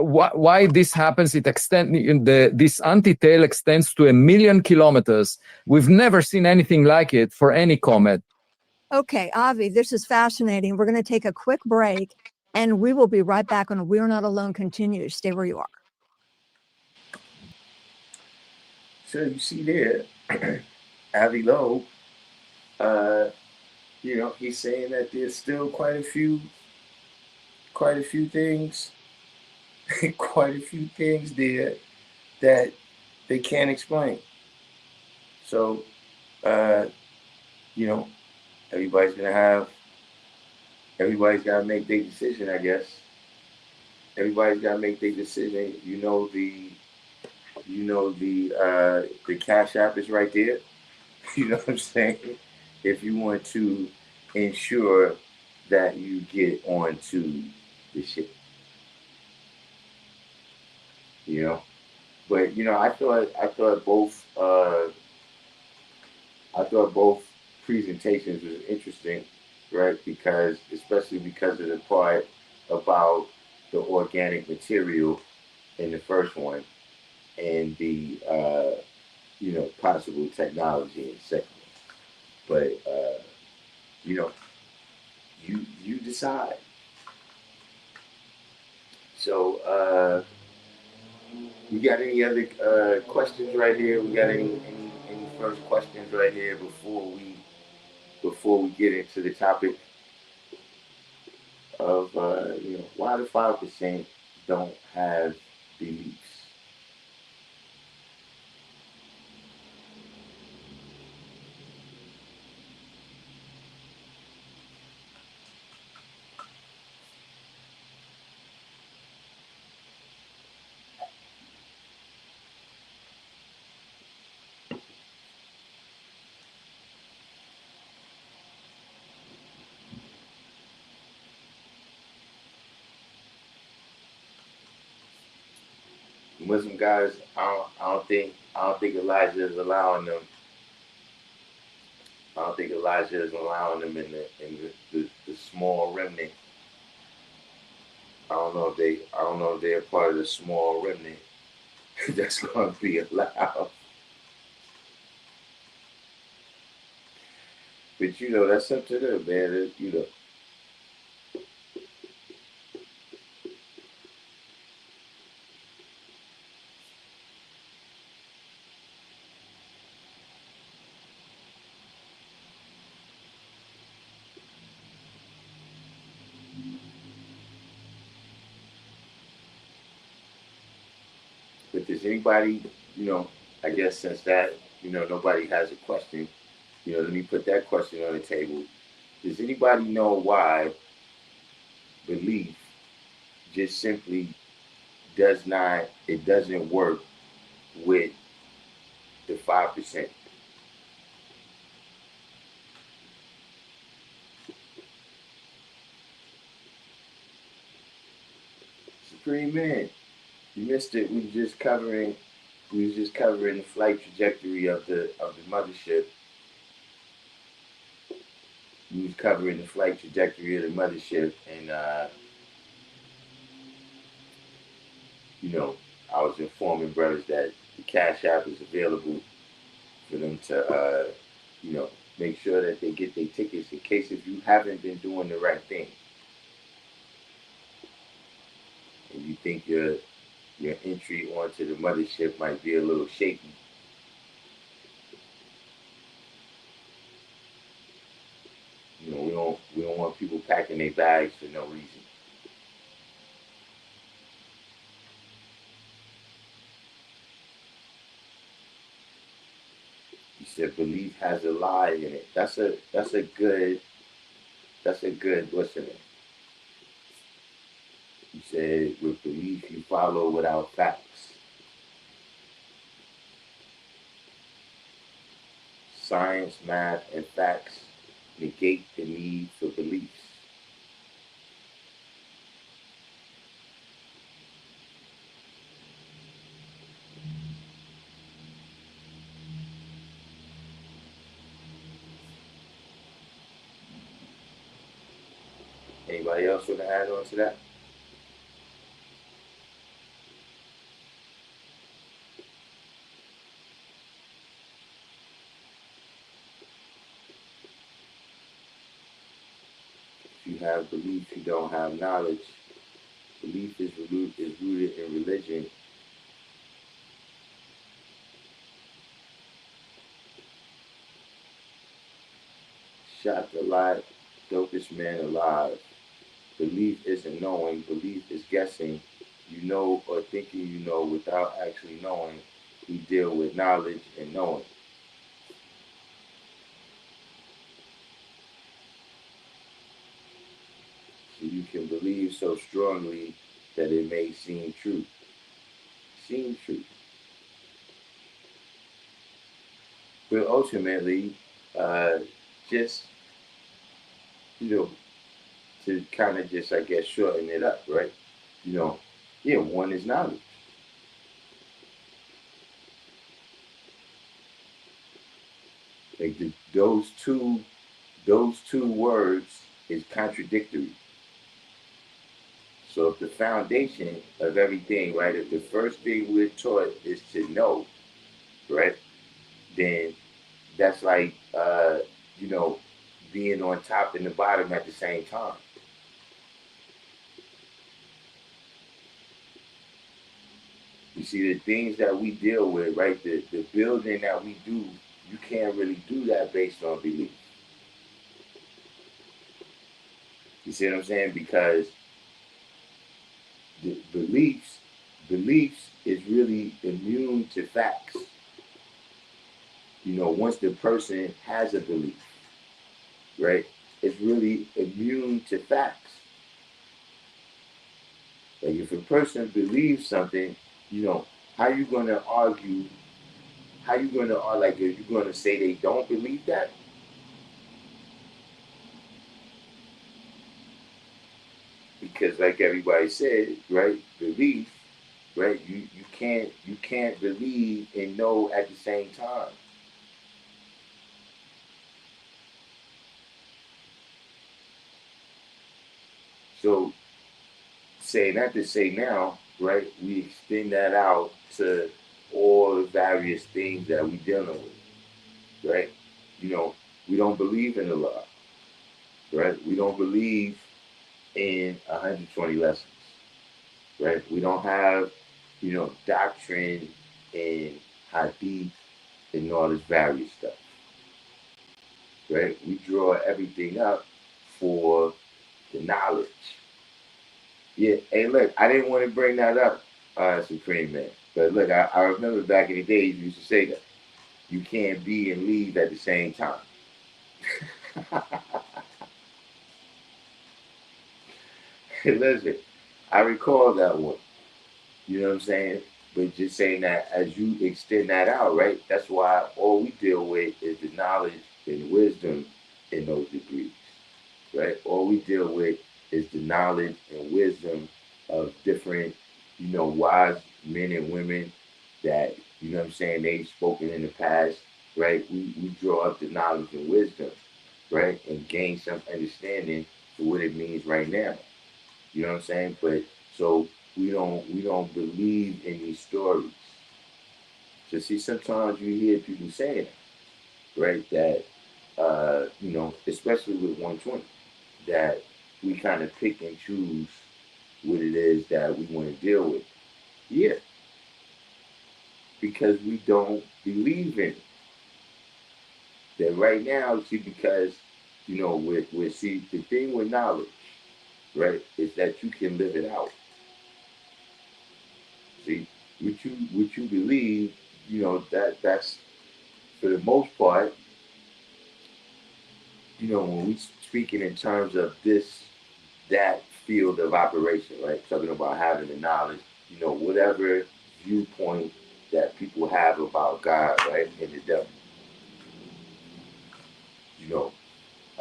why this happens. This anti-tail extends to 1 million kilometers. We've never seen anything like it for any comet. Okay, Avi, this is fascinating. We're going to take a quick break, and we will be right back on We're Not Alone continues. Stay where you are. So you see there, Avi Loeb, he's saying that there's still quite a few things, quite a few things there that they can't explain. So, everybody's got to make their decision, I guess. Everybody's got to make their decision. The Cash App is right there. You know what I'm saying? If you want to ensure that you get onto the ship. But I thought both presentations was interesting, right? Especially because of the part about the organic material in the first one, and the possible technology in the second one. But you decide. So we got any other questions right here? We got any first questions right here before we get into the topic of why the 5% don't have beliefs? The Muslim guys, I don't think Elijah is allowing them. I don't think Elijah is allowing them in the small remnant. I don't know if they're part of the small remnant that's going to be allowed. But you know, that's up to them, man. You know. But does anybody, you know, I guess since that, you know, nobody has a question, you know, let me put that question on the table. Does anybody know why belief just simply it doesn't work with the 5%? Supreme Man, you missed it. We was just covering the flight trajectory of the mothership. We was covering the flight trajectory of the mothership, and you know, I was informing brothers that the Cash App is available for them to, you know, make sure that they get their tickets in case if you haven't been doing the right thing and you think your entry onto the mothership might be a little shaky. You know, we don't want people packing their bags for no reason. You said belief has a lie in it. That's a good what's in it. You said with belief you follow without facts. Science, math, and facts negate the need for beliefs. Anybody else want to add on to that? If you have belief, you don't have knowledge. Belief is rooted in religion. Shot the light, dopest man alive. Belief isn't knowing, belief is guessing. You know or thinking you know without actually knowing. We deal with knowledge and knowing. So you can believe so strongly that it may seem true. Seem true. But ultimately, just, you know, to kind of just, I guess, shorten it up, right? You know, yeah, one is knowledge. Like those two words is contradictory. So if the foundation of everything, right, if the first thing we're taught is to know, right, then that's like, you know, being on top and the bottom at the same time. You see, the things that we deal with, right, the building that we do, you can't really do that based on belief. You see what I'm saying? Because the beliefs is really immune to facts. You know, once the person has a belief, right, it's really immune to facts. Like if a person believes something, you know, how you gonna argue? How you gonna like? Are you gonna say they don't believe that? Because like everybody said, right, belief right? You can't believe and know at the same time. So saying that to say now, right? We extend that out to all the various things that we dealing with, right? You know, we don't believe in the law, right? We don't believe in 120 lessons, right? We don't have, doctrine and hadith and all this various stuff, right? We draw everything up for the knowledge. Yeah, hey, look, I didn't want to bring that up, Supreme Man. But look, I remember back in the days you used to say that you can't be and leave at the same time. Listen, I recall that one. You know what I'm saying? But just saying that as you extend that out, right? That's why all we deal with is the knowledge and wisdom in those degrees, right? All we deal with is the knowledge and wisdom of different, wise men and women that, what I'm saying, they've spoken in the past, right? We draw up the knowledge and wisdom, right? And gain some understanding for what it means right now. You know what I'm saying? But so we don't believe in these stories. So see, sometimes you hear people saying, right, that especially with 120, that we kind of pick and choose what it is that we want to deal with. Yeah, because we don't believe in it. That right now, see, because with see the thing with knowledge, right, is that you can live it out. See, what you believe, that's for the most part, when we speaking in terms of that field of operation, right? Talking about having the knowledge, whatever viewpoint that people have about God, right, and the devil, you know,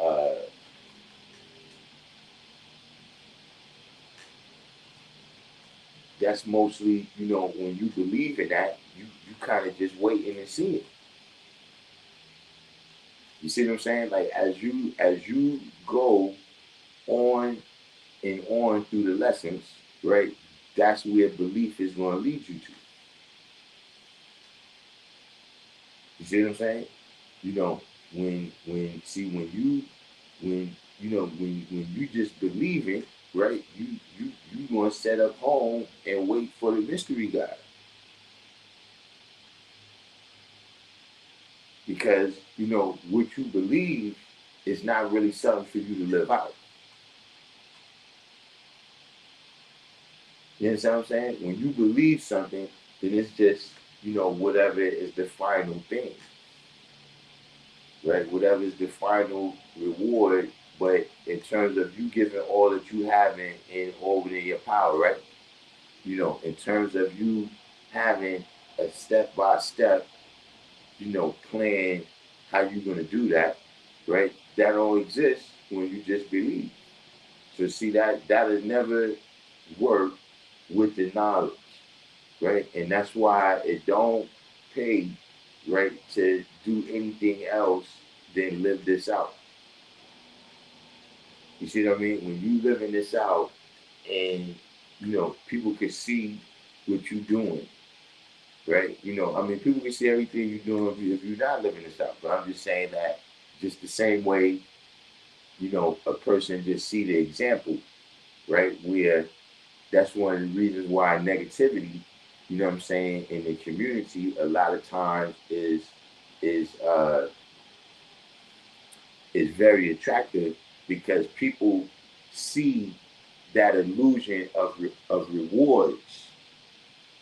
uh, that's mostly, when you believe in that, you kind of just waiting and seeing. You see what I'm saying? Like as you go on and on through the lessons, right? That's where belief is going to lead you to. You see what I'm saying? You know, when you just believe it, right? You gonna set up home and wait for the mystery God because what you believe is not really something for you to live out. You understand what I'm saying? When you believe something, then it's just whatever is the final thing, right? Whatever is the final reward. But in terms of you giving all that you have in all within your power, right? In terms of you having a step by step, plan how you're gonna do that, right? That don't exist when you just believe. So see that has never worked with the knowledge, right? And that's why it don't pay, right, to do anything else than live this out. You see what I mean? When you living this out and people can see what you're doing, right? I mean people can see everything you're doing if you're not living this out. But I'm just saying that just the same way, a person just see the example, right? Where that's one of the reasons why negativity, what I'm saying, in the community a lot of times is uh is very attractive because people see that illusion of rewards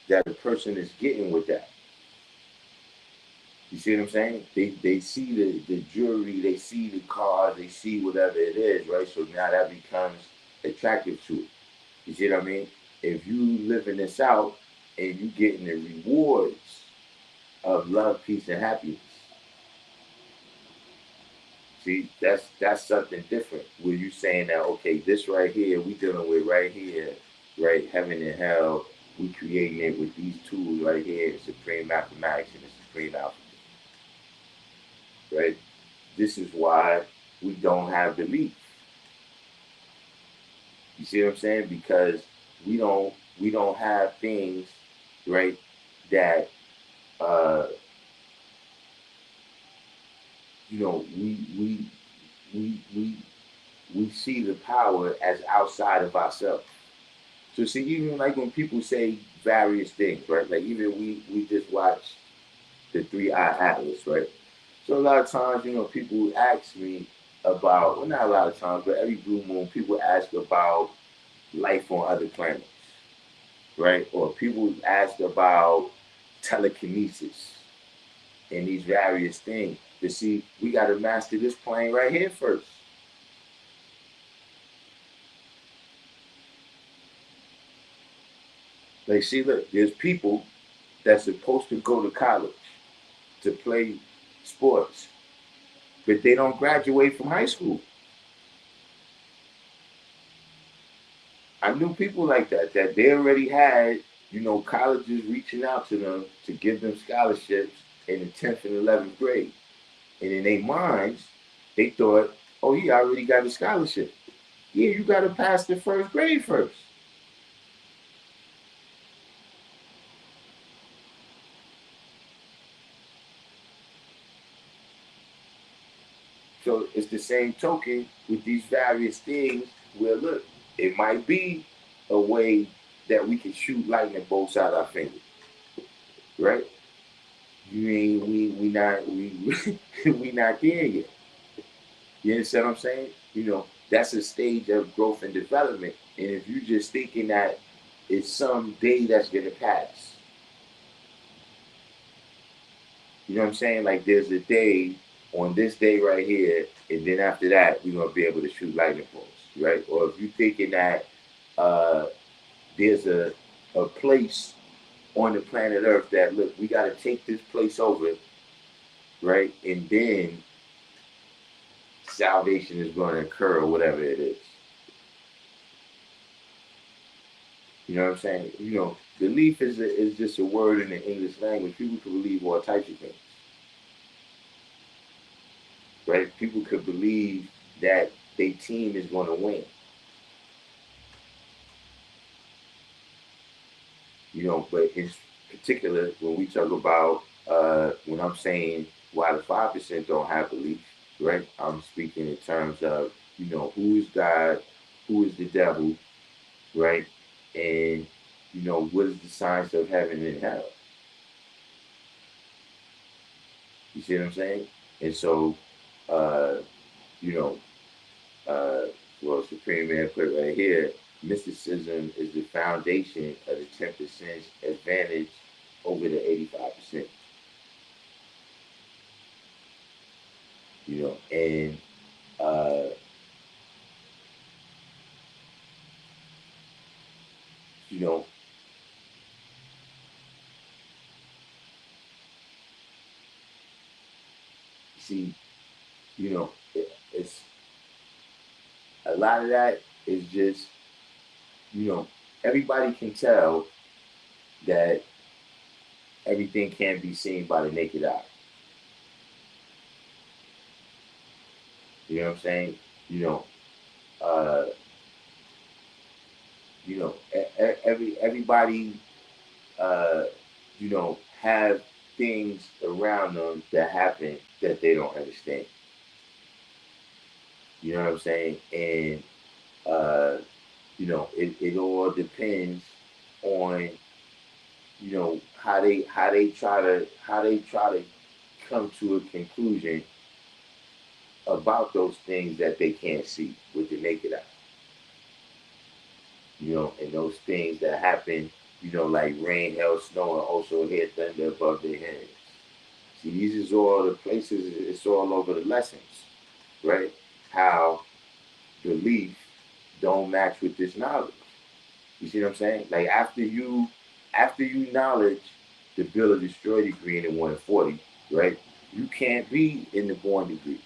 that a person is getting with that. You see what I'm saying? They see the jewelry, they see the cars, they see whatever it is, right? So now that becomes attractive to it. You see what I mean? If you living this out and you getting the rewards of love, peace, and happiness, see, that's something different. Where you saying that okay, this right here we dealing with right here, right? Heaven and hell, we creating it with these tools right here, supreme mathematics and the supreme alphabet, right? This is why we don't have belief. You see what I'm saying? Because we don't have things, right, that you know, we see the power as outside of ourselves. So see, even like when people say various things, right? Like even we just watched the 3-Eye Atlas, right? So a lot of times, you know, people ask me about, well, not a lot of times, but every blue moon, people ask about life on other planets, right? Or people ask about telekinesis and these various things. To see, we got to master this plane right here first. Like, see, look, there's people that's supposed to go to college to play sports, but they don't graduate from high school. I knew people like that they already had, you know, colleges reaching out to them to give them scholarships in the 10th and 11th grade. And in their minds, they thought, oh, he already got a scholarship. Yeah, you got to pass the first grade first. So it's the same token with these various things where, look, it might be a way that we can shoot lightning bolts out our fingers, right? You mean we not there yet. You understand what I'm saying? You know, that's a stage of growth and development. And if you're just thinking that it's some day that's gonna pass, you know what I'm saying? Like there's a day on this day right here, and then after that we're gonna be able to shoot lightning bolts, right? Or if you're thinking that uh, there's a place on the planet Earth that look, we gotta take this place over, right? And then salvation is going to occur or whatever it is. You know what I'm saying? You know, belief is just a word in the English language. People can believe all types of things, right? People could believe that their team is going to win. You know, but in particular, when we talk about when I'm saying why the 5% don't have belief, right? I'm speaking in terms of, you know, who is God, who is the devil, right? And, you know, what is the science of heaven and hell? You see what I'm saying? And so, uh, you know, uh, well, Supreme Man put it right here, mysticism is the foundation of the 10% advantage over the 85%. You know, and uh, you know, see, you know, it's a lot of that is just, you know, everybody can tell that everything can't be seen by the naked eye. You know what I'm saying? You know, uh, you know, everybody, uh, you know, have things around them that happen that they don't understand. You know what I'm saying? And uh, you know, it all depends on, you know, how they try to come to a conclusion about those things that they can't see with the naked eye. You know, and those things that happen, you know, like rain, hail, snow, and also hear thunder above their heads. See, these is all the places, it's all over the lessons, right? How belief don't match with this knowledge. You see what I'm saying? Like after you knowledge the Bill of Destroy degree in the 140, right? You can't be in the born degree.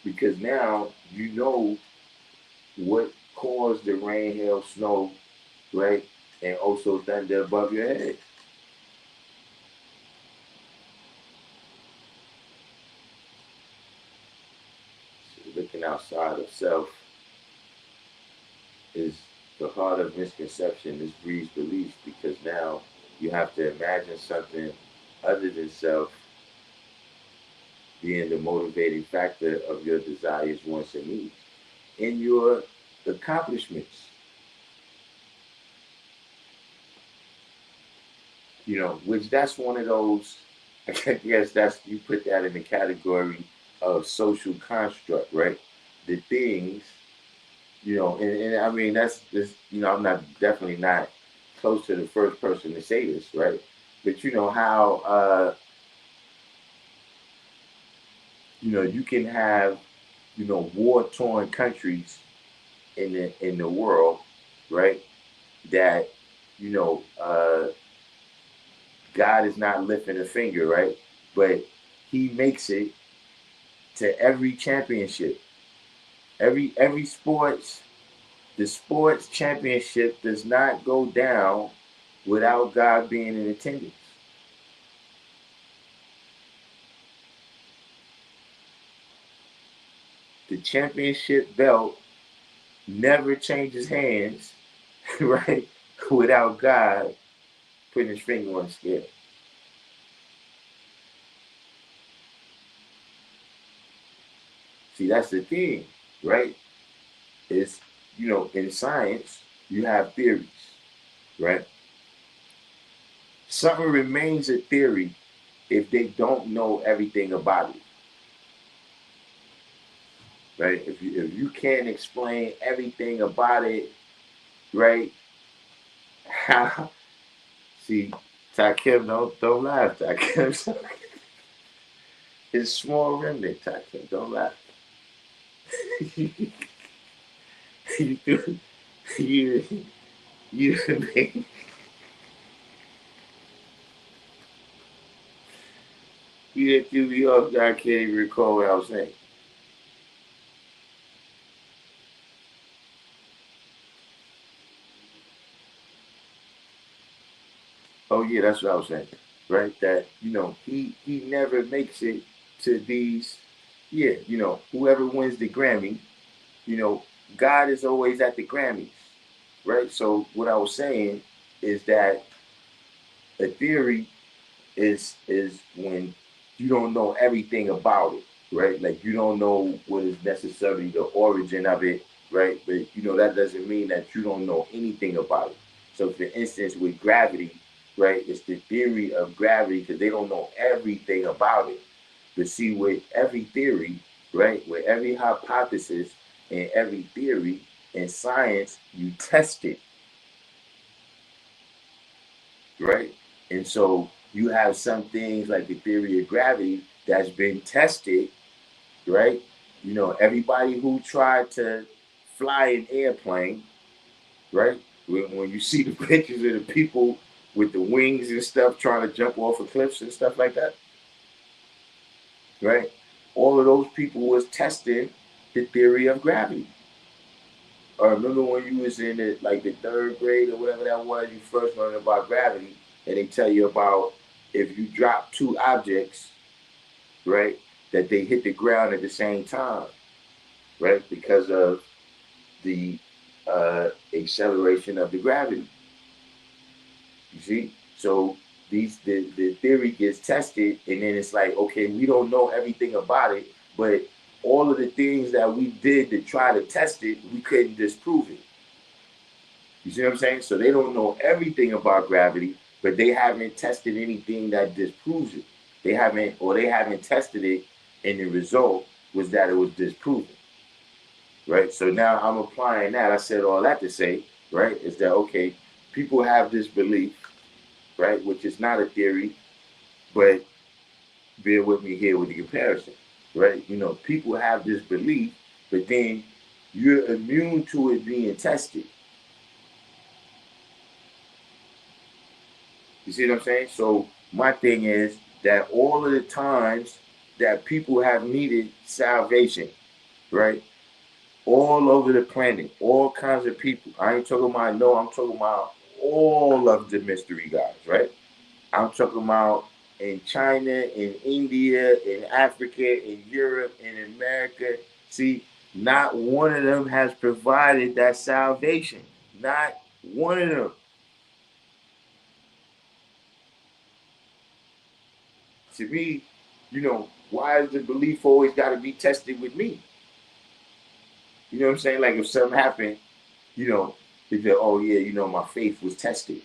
Because now you know what cause the rain, hail, snow, right? And also thunder above your head. So looking outside of self is the heart of misconception. This breeds belief because now you have to imagine something other than self being the motivating factor of your desires, wants, and needs, in your accomplishments. Which that's one of those, I guess that's, you put that in the category of social construct, right? The things, and I mean, that's this, I'm not, definitely not close to the first person to say this, right? But you know how, you can have, war-torn countries in the world, right? That, you know, uh, God is not lifting a finger, right? But He makes it to every championship, every sports. The sports championship does not go down without God being in attendance. The championship belt never changes hands, right? Without God putting His finger on the scale. See, that's the thing, right? It's, in science, you have theories, right? Something remains a theory if they don't know everything about it, right? If you can't explain everything about it, right? How? See, Darkim, don't laugh, Darkim. It's small remnant, Darkim. Don't laugh. you you you you didn't do me off. I can't even recall what I was saying. Oh yeah, that's what I was saying. Right? That he never makes it to these. Yeah, whoever wins the Grammy, you know, God is always at the Grammys, right? So what I was saying is that a theory is when you don't know everything about it, right? Like you don't know what is necessarily the origin of it, right? But that doesn't mean that you don't know anything about it. So for instance, with gravity, right, it's the theory of gravity because they don't know everything about it. But see, with every theory, right, with every hypothesis and every theory in science, you test it, right? And so you have some things like the theory of gravity that's been tested, right? Everybody who tried to fly an airplane, right? When you see the pictures of the people with the wings and stuff trying to jump off of cliffs and stuff like that, right? All of those people was testing the theory of gravity. I remember when you was in the third grade or whatever that was, you first learned about gravity, and they tell you about if you drop two objects, right, that they hit the ground at the same time, right, because of the acceleration of the gravity. You see, so the theory gets tested, and then it's like, okay, we don't know everything about it, but all of the things that we did to try to test it, we couldn't disprove it. You see what I'm saying? So they don't know everything about gravity, but they haven't tested anything that disproves it. They haven't tested it, and the result was that it was disproven. Right? So now I'm applying that. I said all that to say, right, is that okay, people have this belief, right, which is not a theory, but bear with me here with the comparison. Right? People have this belief, but then you're immune to it being tested. You see what I'm saying? So my thing is that all of the times that people have needed salvation, right? all over the planet, all kinds of people. I ain't talking about no, I'm talking about all of the mystery gods, right? I'm talking about in China, in India, in Africa, in Europe, in America. See, not one of them has provided that salvation. Not one of them. To me, why is the belief always got to be tested with me? You know what I'm saying? Like if something happened, they say, oh yeah, my faith was tested.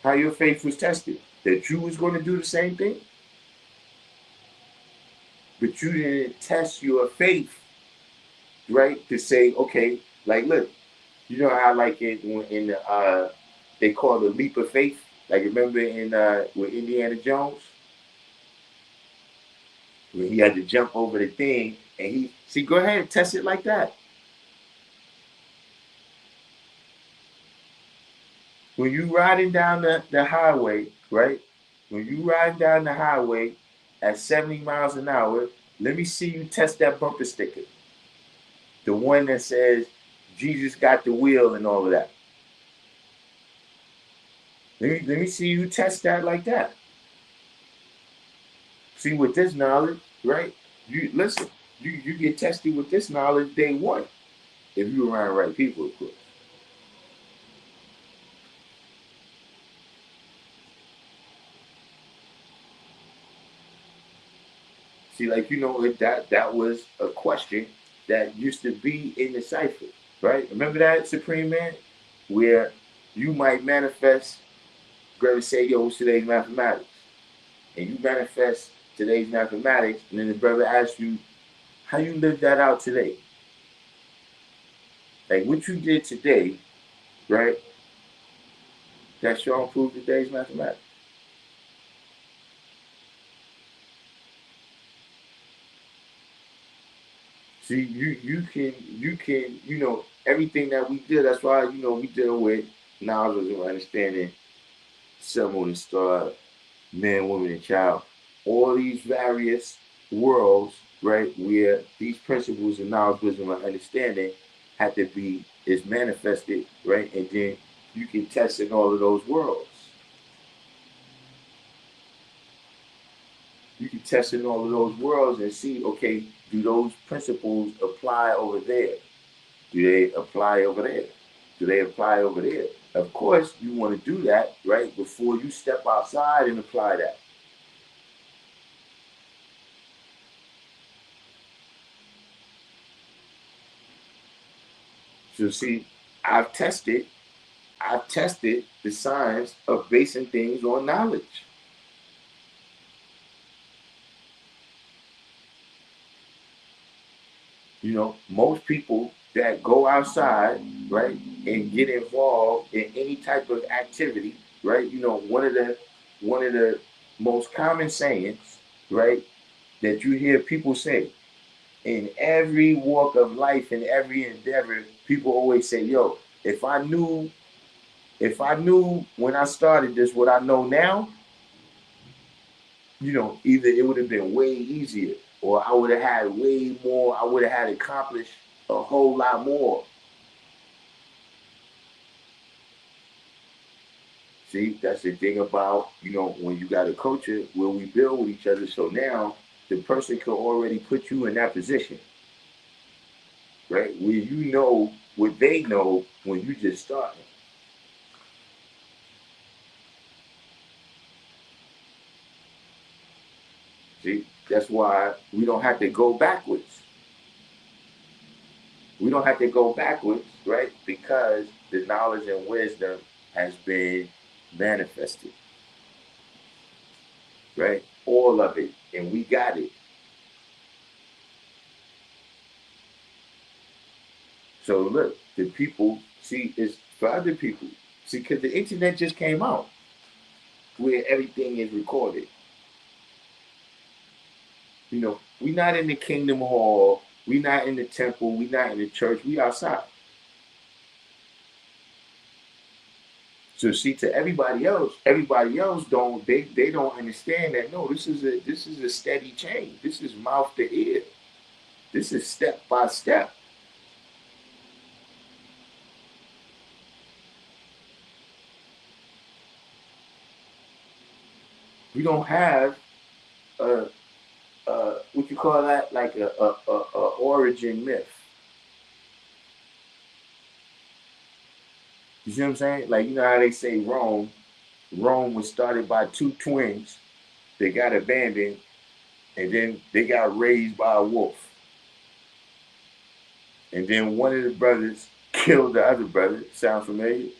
How your faith was tested? That you was going to do the same thing? But you didn't test your faith, right? To say, okay, like look, you know how like in the they call it the leap of faith. Like remember in with Indiana Jones? When he had to jump over the thing and go ahead and test it like that. When you riding down the highway, right? When you riding down the highway at 70 miles an hour, let me see you test that bumper sticker. The one that says Jesus got the wheel and all of that. Let me see you test that like that. See, with this knowledge, right? You listen, you get tested with this knowledge day one. If you around the right people, of course. See, like that was a question that used to be in the cipher, right? Remember that Supreme Man, where you might manifest. Gravity say, "Yo, what's today's mathematics?" And you manifest today's mathematics, and then the brother asks you, "How you live that out today?" Like what you did today, right? That sure improved today's mathematics. See, you can everything that we did. That's why we deal with knowledge and understanding, sun, moon, and star, man, woman, and child. All these various worlds, right, where these principles of knowledge, wisdom, and understanding have to be is manifested, right, and then you can test in all of those worlds. You can test in all of those worlds and see, okay, do those principles apply over there? Do they apply over there? Do they apply over there? Of course, you want to do that, right, before you step outside and apply that. So see, I've tested the science of basing things on knowledge. Most people that go outside, right, and get involved in any type of activity, right? One of the most common sayings, right, that you hear people say in every walk of life, in every endeavor, people always say, "Yo, if I knew when I started this what I know now, either it would have been way easier, or I would have had way more. I would have had accomplished a whole lot more." See, that's the thing about, when you got a culture where we build with each other. So now the person can already put you in that position, right? Where you know what they know when you just starting. See, that's why we don't have to go backwards. We don't have to go backwards, right? Because the knowledge and wisdom has been manifested, right? All of it, and we got it. So look, the people see is for other people. See, because the internet just came out where everything is recorded. We not in the kingdom hall, we not in the temple, we not in the church, we outside. So see, to everybody else don't they don't understand that. No, this is a steady change. This is mouth to ear. This is step by step. We don't have a, what you call that, like a origin myth. You see what I'm saying? Like, you know how they say Rome was started by two twins. They got abandoned, and then they got raised by a wolf. And then one of the brothers killed the other brother. Sound familiar?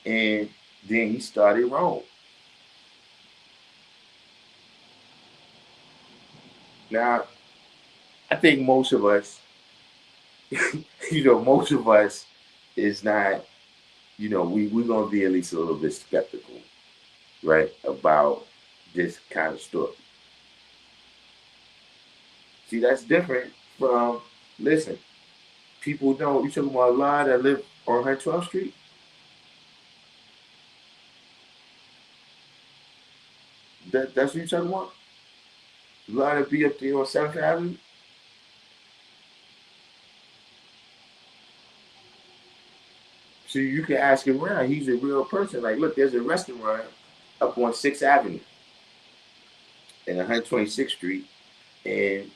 And then he started Rome. Now, I think most of us, most of us is not, we're going to be at least a little bit skeptical, right, about this kind of story. See, that's different from, listen, people don't, you talking about a lot that live on 112th Street? That's what you're talking about? A lot that be up there on 7th Avenue? So you can ask him around. He's a real person. Like, look, there's a restaurant up on 6th Avenue and 126th Street. And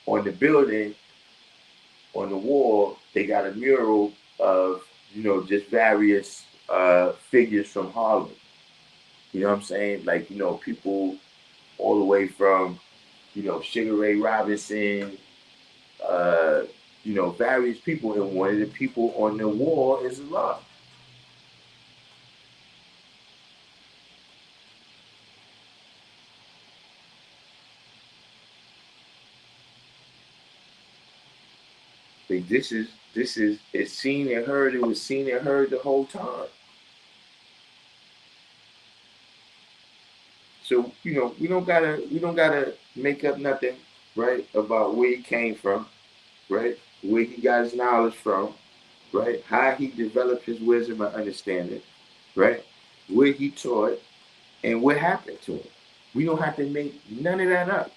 on the building, on the wall, they got a mural of, just various figures from Harlem. You know what I'm saying? Like, people all the way from, Sugar Ray Robinson, various people. And one of the people on the wall is Allah. Like, this is it's seen and heard. It was seen and heard the whole time. So we don't gotta make up nothing, right, about where he came from, right, where he got his knowledge from, right, how he developed his wisdom and understanding, right, where he taught, and what happened to him. We don't have to make none of that up.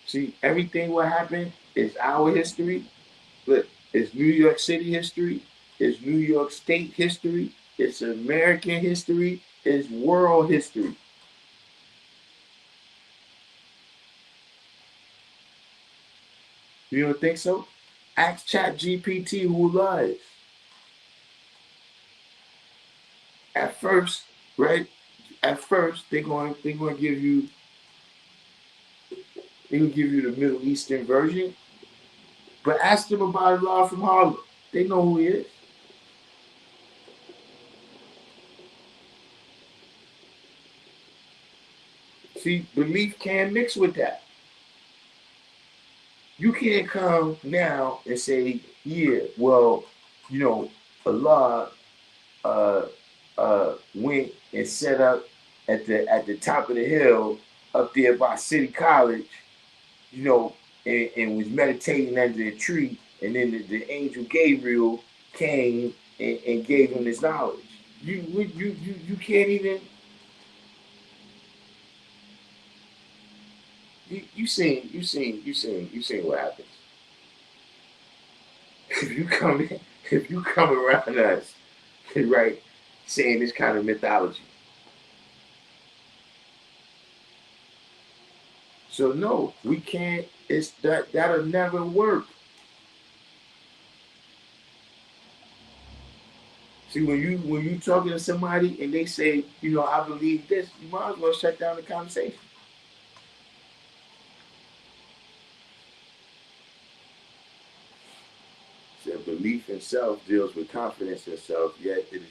See, everything what happened is our history. Look, it's New York City history. It's New York State history. It's American history. It's world history. You don't think so? Ask ChatGPT who lies. At first, right? At first, they're going to give you the Middle Eastern version. But ask them about Allah from Harlem. They know who he is. See, belief can't mix with that. You can't come now and say, yeah, well, Allah went and set up at the top of the hill up there by City College, and was meditating under a tree, and then the angel Gabriel came and gave him this knowledge. You can't even. You seen what happens if you come around us, right, saying this kind of mythology. So no, we can't. It's that'll never work. See, when you talking to somebody and they say, I believe this, you might as well shut down the conversation. So belief in self deals with confidence in self, yet it's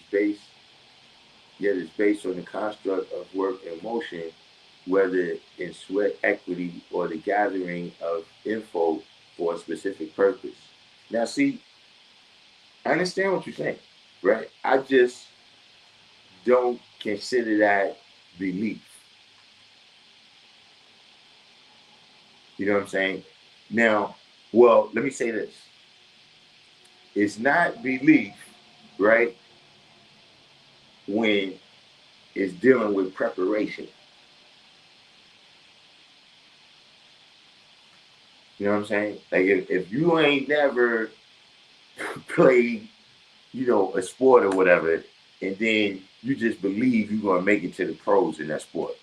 based on the construct of work and motion, whether in sweat equity or the gathering of info for a specific purpose. Now, see, I understand what you're saying, right? I just don't consider that belief. You know what I'm saying? Now, Well, let me say this. It's not belief, right? When it's dealing with preparation. You know what I'm saying? Like if you ain't never played, a sport or whatever, and then you just believe you're gonna make it to the pros in that sport.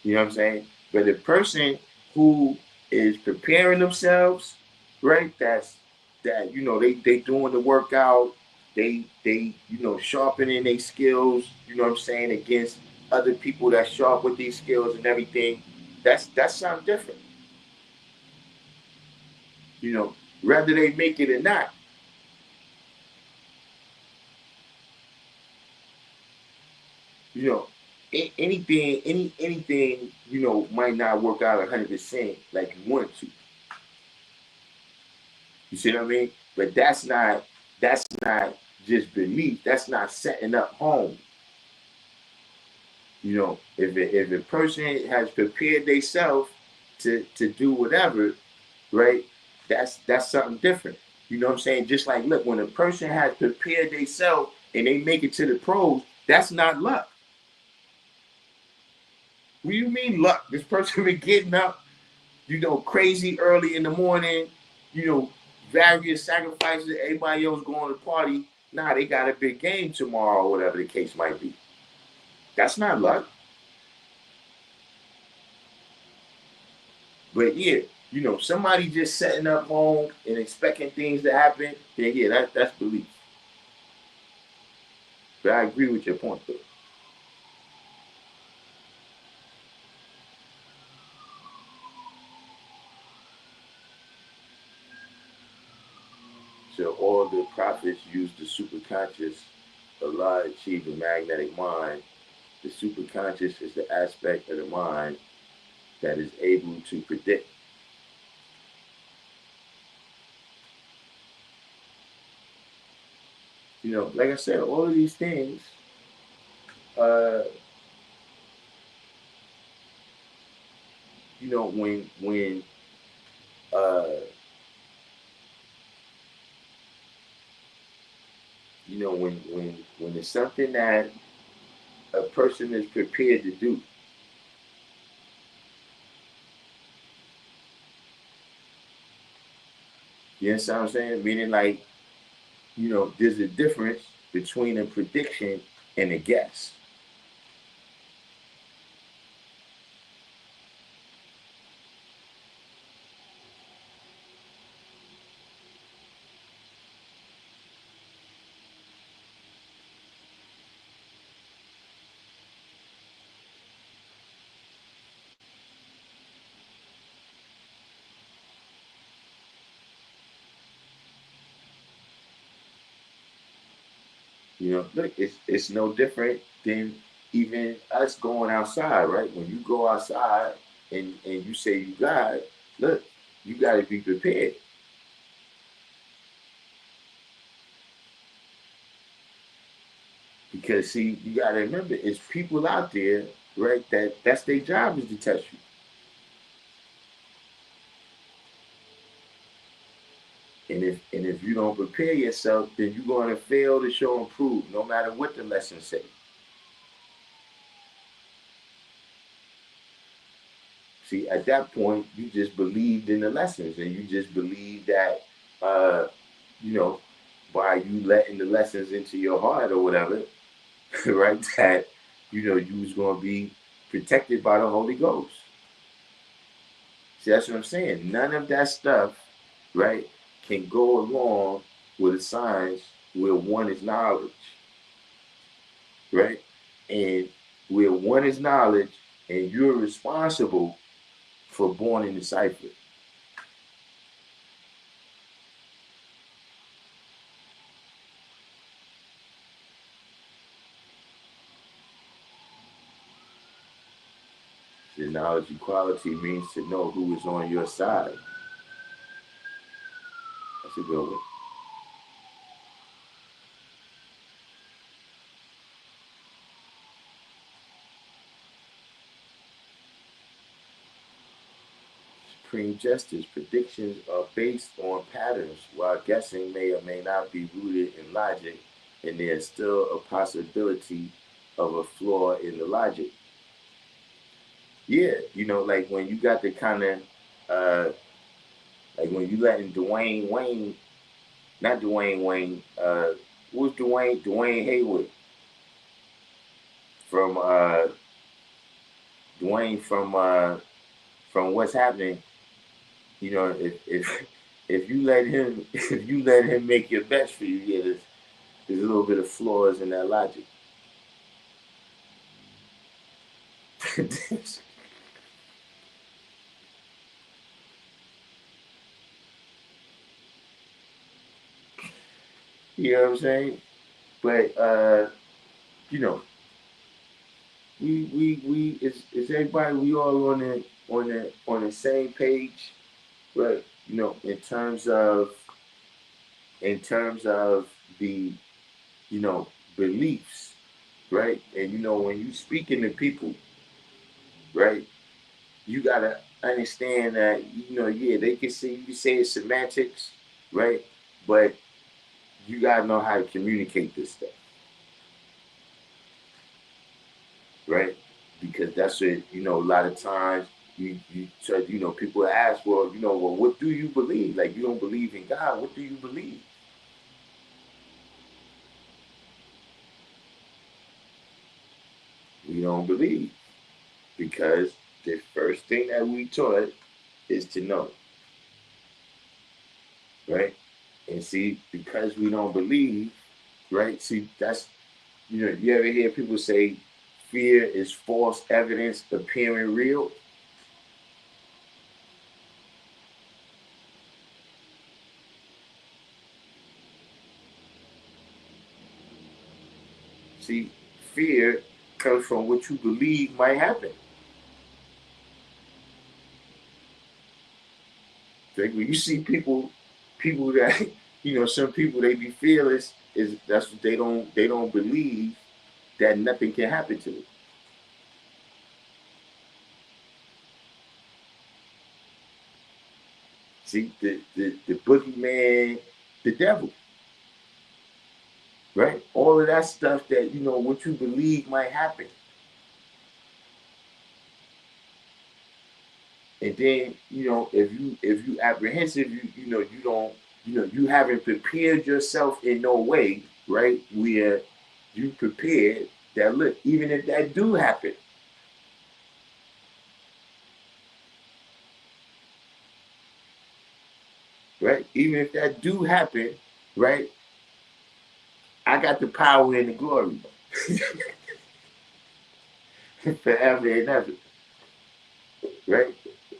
You know what I'm saying? But the person who is preparing themselves, right? They doing the workout, they sharpening their skills. You know what I'm saying, against other people that sharp with these skills and everything. That's something different. Whether they make it or not. You know, anything might not work out 100% like you want it to. You see what I mean? But that's not just belief. That's not setting up home. If a person has prepared themselves to do whatever, right? That's something different. You know what I'm saying? Just like, look, when a person has prepared themselves and they make it to the pros, that's not luck. What do you mean luck? This person been getting up, crazy early in the morning, you know, various sacrifices. Everybody else going to party. Nah, they got a big game tomorrow, or whatever the case might be. That's not luck. But yeah, somebody just setting up home and expecting things to happen. Yeah, that's belief. But I agree with your point, though. So all the prophets used the superconscious. Allah achieved the magnetic mind. The superconscious is the aspect of the mind that is able to predict. Like I said, all of these things, uh, when uh, when it's something that a person is prepared to do. You understand what I'm saying? Meaning, like, there's a difference between a prediction and a guess. Look, it's no different than even us going outside, right? When you go outside and you say you God, look, you got to be prepared. Because see, you gotta remember, it's people out there, right? That's their job is to test you. And if you don't prepare yourself, then you're gonna fail to show and prove, no matter what the lesson say. See, at that point, you just believed in the lessons, and you just believed that, uh, you know, by you letting the lessons into your heart or whatever, right? That you was gonna be protected by the Holy Ghost. See, that's what I'm saying. None of that stuff, right, can go along with a science where one is knowledge, right? And where one is knowledge and you're responsible for born in the cipher. The knowledge equality means to know who is on your side. That's a good one. supreme justice. Predictions are based on patterns, while guessing may or may not be rooted in logic, and there's still a possibility of a flaw in the logic. Yeah, like when you got the kind of, like when you letting Dwayne Wayne, not Dwayne Wayne, who's Dwayne Hayward from Dwayne from What's Happening. If you let him if you let him make your bets for you, yeah, there's a little bit of flaws in that logic. You know what I'm saying? But we is everybody, we all on the same page, right? In terms of the beliefs, right? And when you speaking to people, right, you gotta understand that yeah, they can say, you can say it's semantics, right? But you gotta know how to communicate this stuff, right? Because that's what a lot of times so people ask, well, what do you believe? Like, you don't believe in God, what do you believe? We don't believe because the first thing that we taught is to know, right? And see, because we don't believe, right? See, that's you ever hear people say fear is false evidence appearing real? See, fear comes from what you believe might happen. Like when you see people that some people, they be fearless, is that's what they don't believe that nothing can happen to them. See, the boogeyman, the devil, right? All of that stuff that what you believe might happen. And then if you apprehensive, you don't you haven't prepared yourself in no way, right? Where you prepared that, look, even if that do happen, right? Even if that do happen, right? I got the power and the glory forever and ever, right?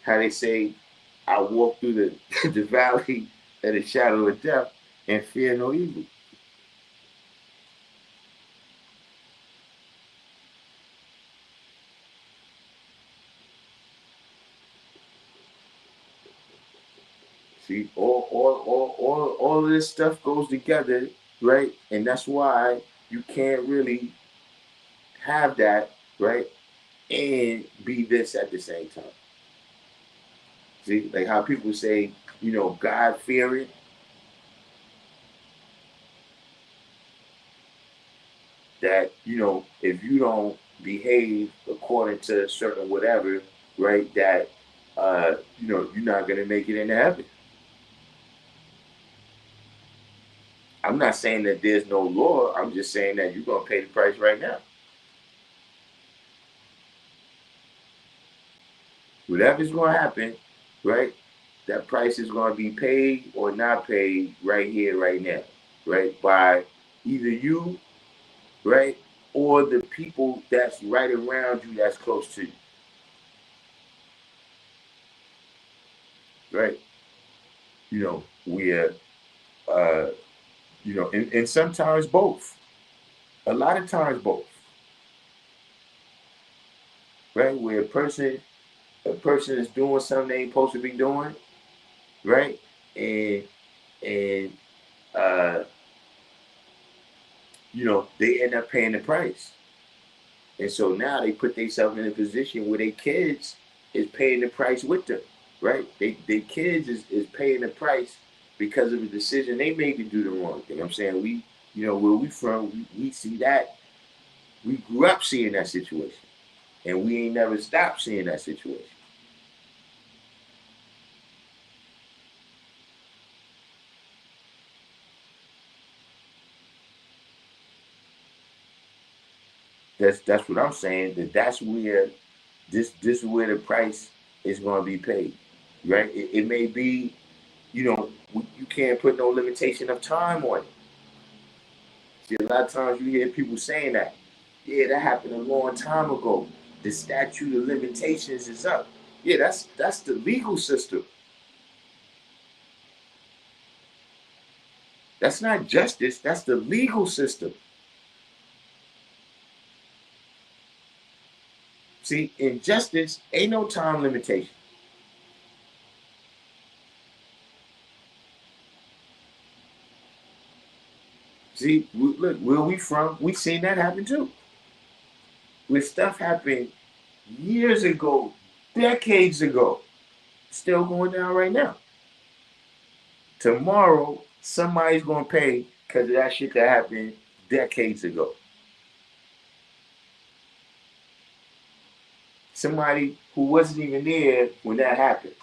How they say, I walk through the the valley of the shadow of death and fear no evil. See, all of this stuff goes together, right? And that's why you can't really have that, right? And be this at the same time. See, like how people say, God fearing, that, if you don't behave according to certain whatever, right, that, you're not going to make it into heaven. I'm not saying that there's no law. I'm just saying that you're going to pay the price right now. Whatever's going to happen, right, that price is going to be paid or not paid right here, right now, right, by either you, right, or the people that's right around you that's close to you, right? Where, uh, and sometimes both, a lot of times both, right? Where a person is doing something they ain't supposed to be doing, right? And uh, they end up paying the price. And so now they put themselves in a position where their kids is paying the price with them. right? They kids is paying the price because of the decision they made to do the wrong thing. I'm saying where we from, we see that. We grew up seeing that situation, and we ain't never stopped seeing that situation. That's what I'm saying. That's where this is where the price is going to be paid, right? It may be, you can't put no limitation of time on it. See, a lot of times you hear people saying that, yeah, that happened a long time ago. The statute of limitations is up. Yeah, that's the legal system. That's not justice. That's the legal system. See, in justice, ain't no time limitation. See, look, where we from, we seen that happen too. Where stuff happened years ago, decades ago, still going down right now. Tomorrow, somebody's going to pay because of that shit that happened decades ago. Somebody who wasn't even there when that happened.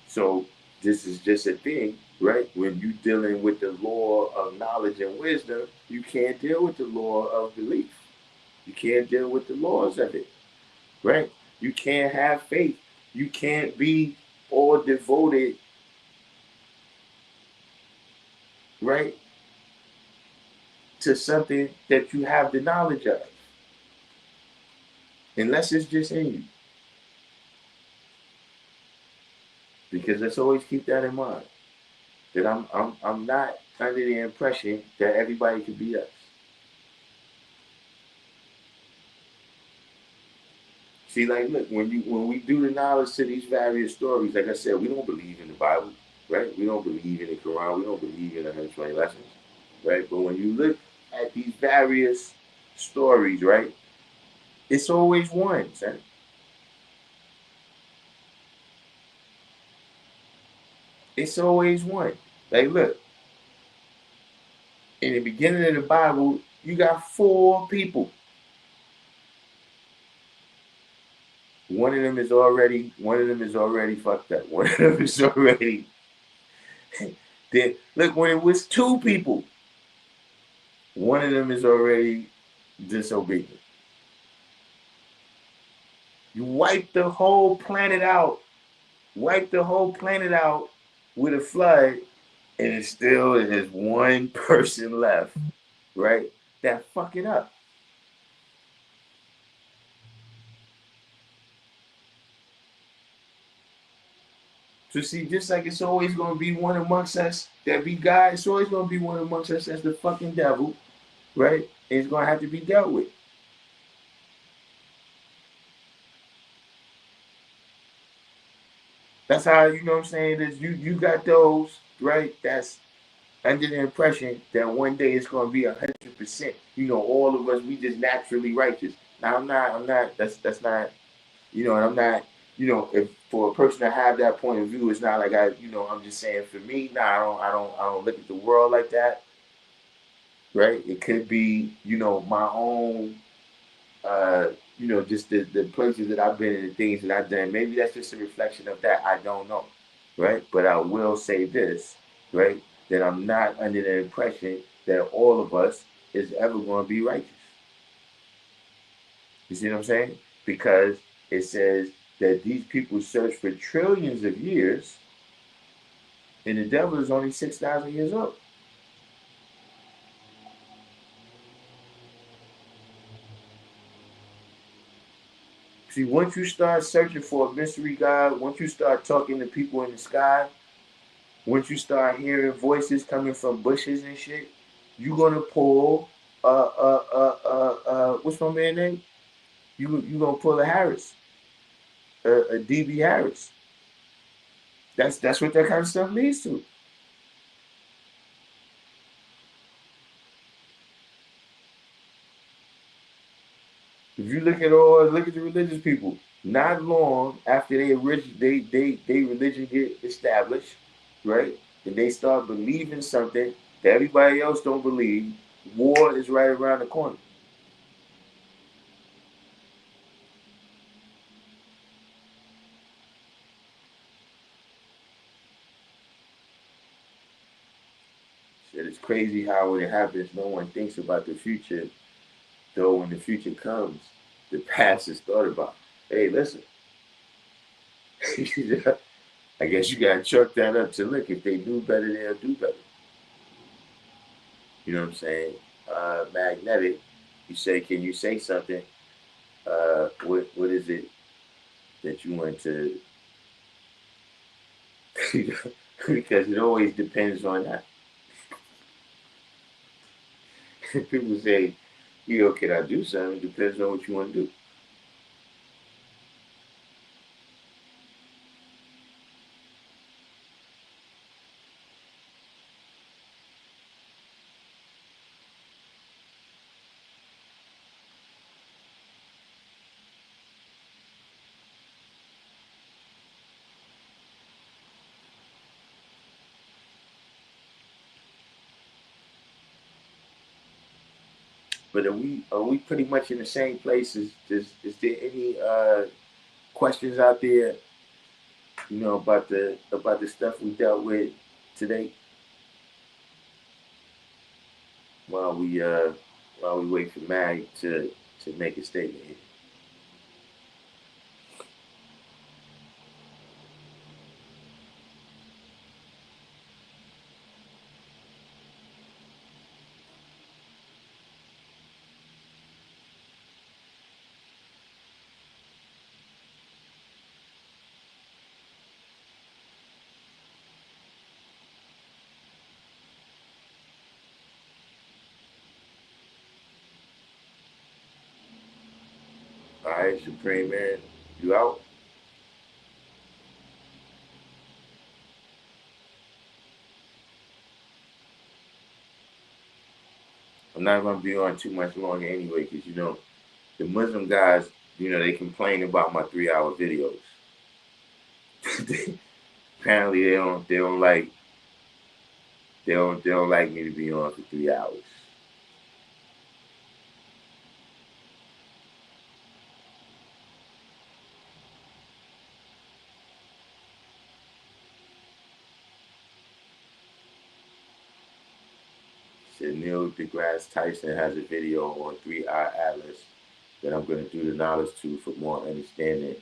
So this is just a thing, right? When you dealing with the law of knowledge and wisdom, you can't deal with the law of belief. You can't deal with the laws of it, right? You can't have faith. You can't be all devoted, right, to something that you have the knowledge of, unless it's just in you. Because let's always keep that in mind. That I'm not under the impression that everybody can be us. See, like, look, when we do the knowledge to these various stories, like I said, we don't believe in the Bible, right? We don't believe in the Quran. We don't believe in the 120 lessons, right? But when you look at these various stories, right, it's always one, son. It's always one. Like, look, in the beginning of the Bible, you got 4 people. One of them is already fucked up. One of them is already then look, when it was 2 people, one of them is already disobedient. You wipe the whole planet out, with a flood, and it still is one person left, right? That fuck it up. So see, just like it's always gonna be one amongst us that be God, it's always gonna be one amongst us that's the fucking devil, right? And it's gonna have to be dealt with. That's how, you know what I'm saying, is you got those, right, that's under the impression that one day it's gonna be 100%. All of us, we just naturally righteous. Now I'm not that's not, and I'm not, if for a person to have that point of view, it's not like I'm just saying for me, nah, I don't look at the world like that. Right? It could be, my own just the places that I've been and the things that I've done. Maybe that's just a reflection of that. I don't know. Right? But I will say this, right? That I'm not under the impression that all of us is ever going to be righteous. You see what I'm saying? Because it says that these people search for trillions of years, and the devil is only 6,000 years old. See, once you start searching for a mystery God, once you start talking to people in the sky, once you start hearing voices coming from bushes and shit, you're gonna pull what's my man name? You gonna pull a Harris, a DB Harris. That's what that kind of stuff leads to. If you look at the religious people, not long after they religion get established, right? And they start believing something that everybody else don't believe, war is right around the corner. Shit, it's crazy how when it happens, no one thinks about the future. Though when the future comes, the past is thought about. Hey, listen. I guess you gotta chuck that up to look. If they do better, they'll do better. You know what I'm saying? Magnetic. You say, can you say something? What is it that you want to? Because it always depends on that. People say, you know, can I do something? It depends on what you want to do. But are we pretty much in the same place? Is there any questions out there, you know, about the stuff we dealt with today? While we uh while we wait for Mag to make a statement here. All right, Supreme Man, you out? I'm not gonna be on too much longer anyway, because you know the Muslim guys, you know, they complain about my 3 hour videos. Apparently, they don't like me to be on for 3 hours. Said Neil deGrasse Tyson has a video on 3 Eye Atlas that I'm gonna do the knowledge to for more understanding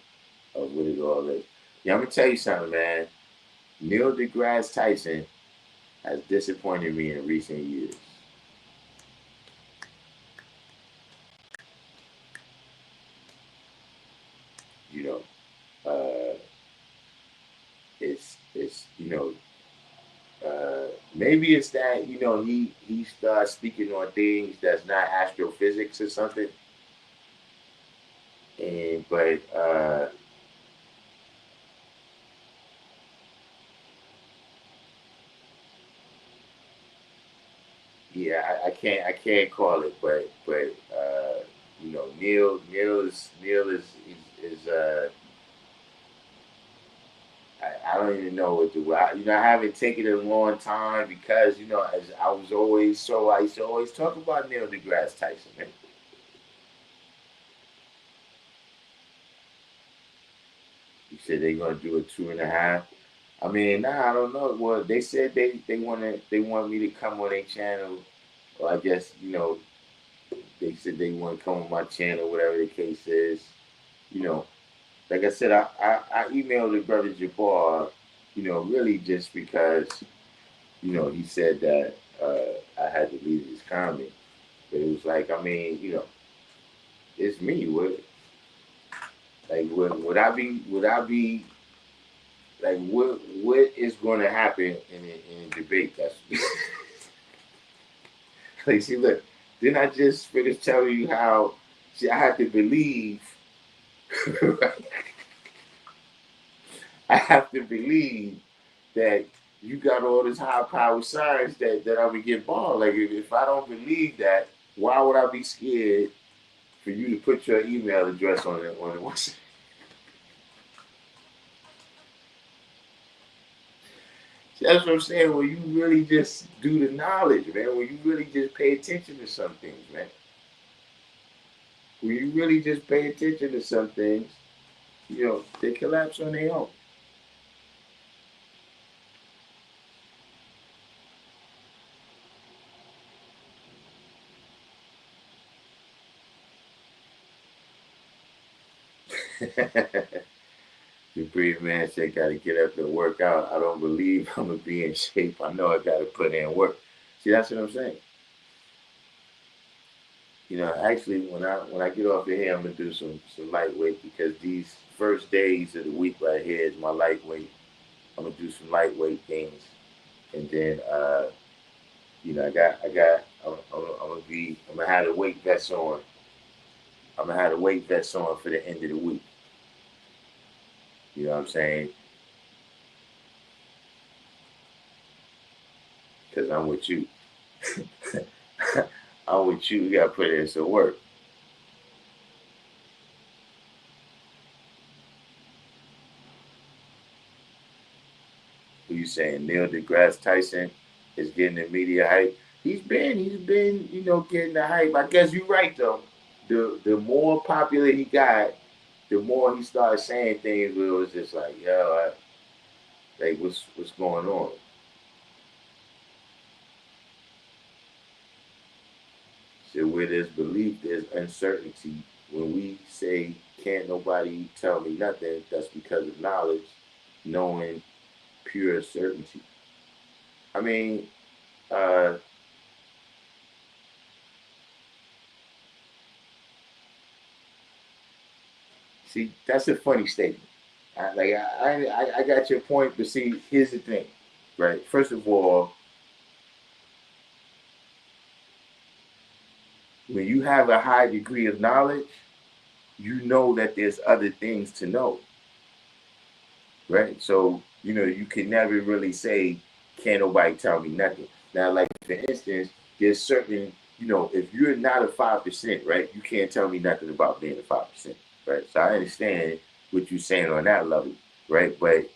of what it all is. Yeah, I'm gonna tell you something, man. Neil deGrasse Tyson has disappointed me in recent years. You know, it's maybe it's that he starts speaking on things that's not astrophysics or something, and but yeah, I can't call it, but Neil is I don't even know what to do. I haven't taken it in a long time because as I used to always talk about Neil deGrasse Tyson, man. You said they're gonna do a 2.5. I mean, nah, I don't know. Well, they said they want me to come on their channel. Well, I guess they said they want to come on my channel, whatever the case is. You know, like I said, I emailed the brother Jabbar, really just because he said that I had to leave his comment. But it was like, I mean, it's me. Would I be like what is going to happen in a debate? That's like, see, look, didn't I just finish telling you how I have to believe? I have to believe that you got all this high power science that I would get bombed. Like if I don't believe that, why would I be scared for you to put your email address on it website. That's what I'm saying. When you really just do the knowledge, man. When you really just pay attention to some things, man. When you really just pay attention to some things, they collapse on their own. The brave man said, "Got to get up and work out. I don't believe I'm gonna be in shape. I know I got to put in work." See, that's what I'm saying. Actually, when I get off of here, I'm gonna do some lightweight because these first days of the week right here is my lightweight. I'm gonna do some lightweight things, and then I'm gonna have the weight vest on. I'm gonna have the weight vest on for the end of the week. You know what I'm saying? Because I'm with you. I'm with you. We gotta put in some work. Who you saying? Neil deGrasse Tyson is getting the media hype. He's been, getting the hype. I guess you're right though. The more popular he got, the more he started saying things where it was just like, yo, like what's going on? So where there's belief, there's uncertainty. When we say can't nobody tell me nothing, that's because of knowledge, knowing pure certainty. I mean, see, that's a funny statement. I got your point, but see, here's the thing, right? First of all, when you have a high degree of knowledge, you know that there's other things to know, right? So, you can never really say, can't nobody tell me nothing. Now, like, for instance, there's certain, if you're not a 5%, right, you can't tell me nothing about being a 5%, right? So I understand what you're saying on that level, right? But,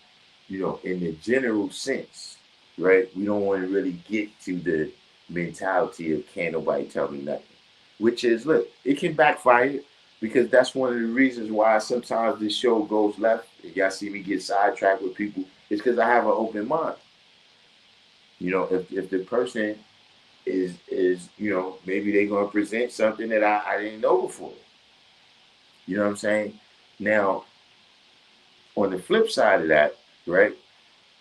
in the general sense, right, we don't want to really get to the mentality of can't nobody tell me nothing, which is, look, it can backfire because that's one of the reasons why sometimes this show goes left. If y'all see me get sidetracked with people, it's because I have an open mind. If the person is maybe they're going to present something that I didn't know before. You know what I'm saying? Now, on the flip side of that, right,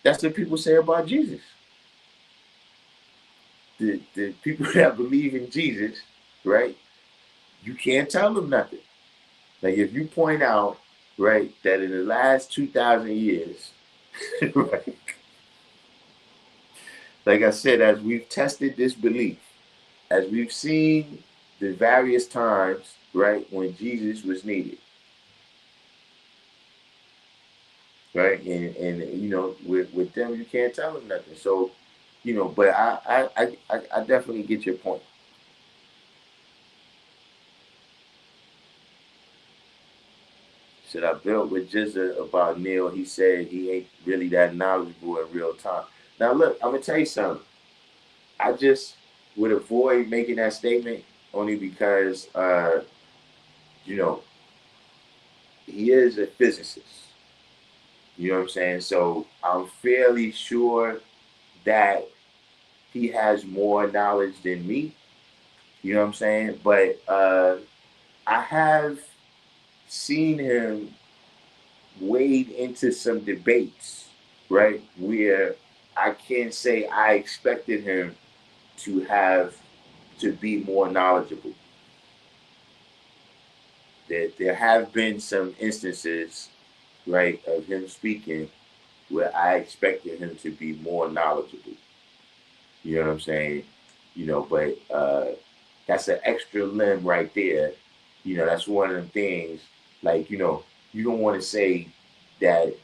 that's what people say about Jesus. The people that believe in Jesus, right, you can't tell them nothing. Like if you point out, right, that in the last 2,000 years, right, like I said, as we've tested this belief, as we've seen the various times, right, when Jesus was needed, right, and with them you can't tell them nothing. So, but I definitely get your point. Said I built with Jizza about Neil. He said he ain't really that knowledgeable in real time. Now look, I'm gonna tell you something. I just would avoid making that statement only because he is a physicist. You know what I'm saying? So I'm fairly sure that he has more knowledge than me. You know what I'm saying? But I have seen him wade into some debates, right? Where I can't say I expected him to be more knowledgeable. There have been some instances, right, of him speaking where I expected him to be more knowledgeable. You know what I'm saying? But that's an extra limb right there. That's one of them things. Like, you don't want to say that,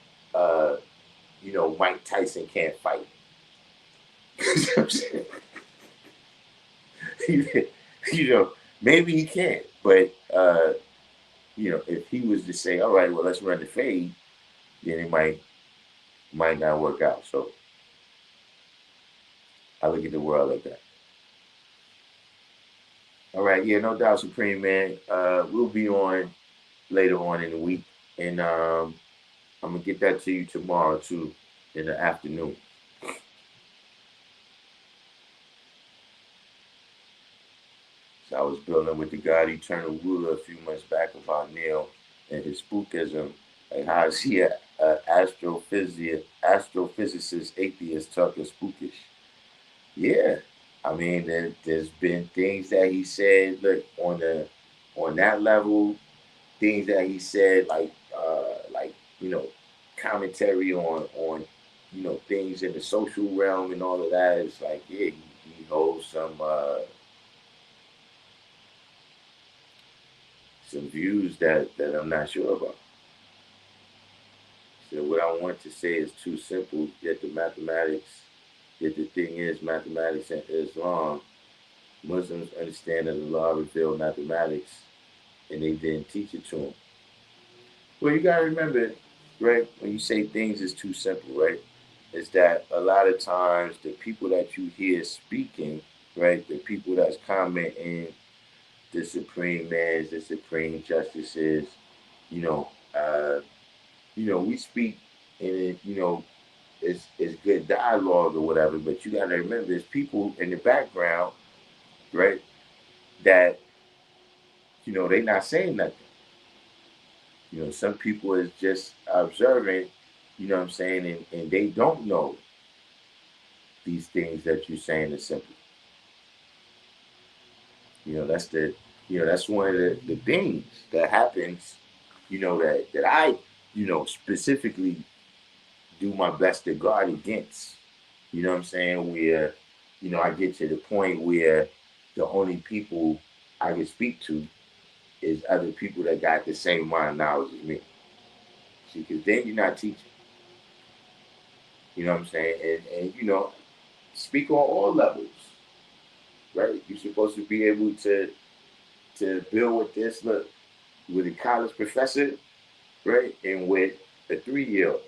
Mike Tyson can't fight. You know what I'm saying? you know, Maybe he can't, but if he was to say, all right, well, let's run the fade, then it might not work out. So I look at the world like that. All right, yeah, no doubt, Supreme Man. We'll be on later on in the week, and I'm gonna get that to you tomorrow too, in the afternoon. So I was building with the God Eternal Ruler a few months back about Neil and his spookism. Like how is he a astrophysicist, atheist talking spookish? Yeah, I mean there's been things that he said. Look on that level, things that he said like commentary on things in the social realm and all of that. It's like yeah, he holds some views that I'm not sure about. So what I want to say is too simple, yet the thing is mathematics and Islam, Muslims understand that Allah revealed mathematics and they didn't teach it to them. Well, you gotta remember, right, when you say things is too simple, right, is that a lot of times the people that you hear speaking, right, the people that's commenting, the supreme mans, the supreme justices, you know, uh, we speak and it's good dialogue or whatever, but you gotta remember there's people in the background, right, that they not saying nothing. Some people is just observing, you know what I'm saying, and they don't know these things that you're saying is simple. That's one of the things that happens, that I, specifically do my best to guard against. You know what I'm saying? Where, I get to the point where the only people I can speak to is other people that got the same mind knowledge as me. See, because then you're not teaching. You know what I'm saying? And speak on all levels, right? You're supposed to be able to build with this, look, with a college professor, right? And with a 3-year-old.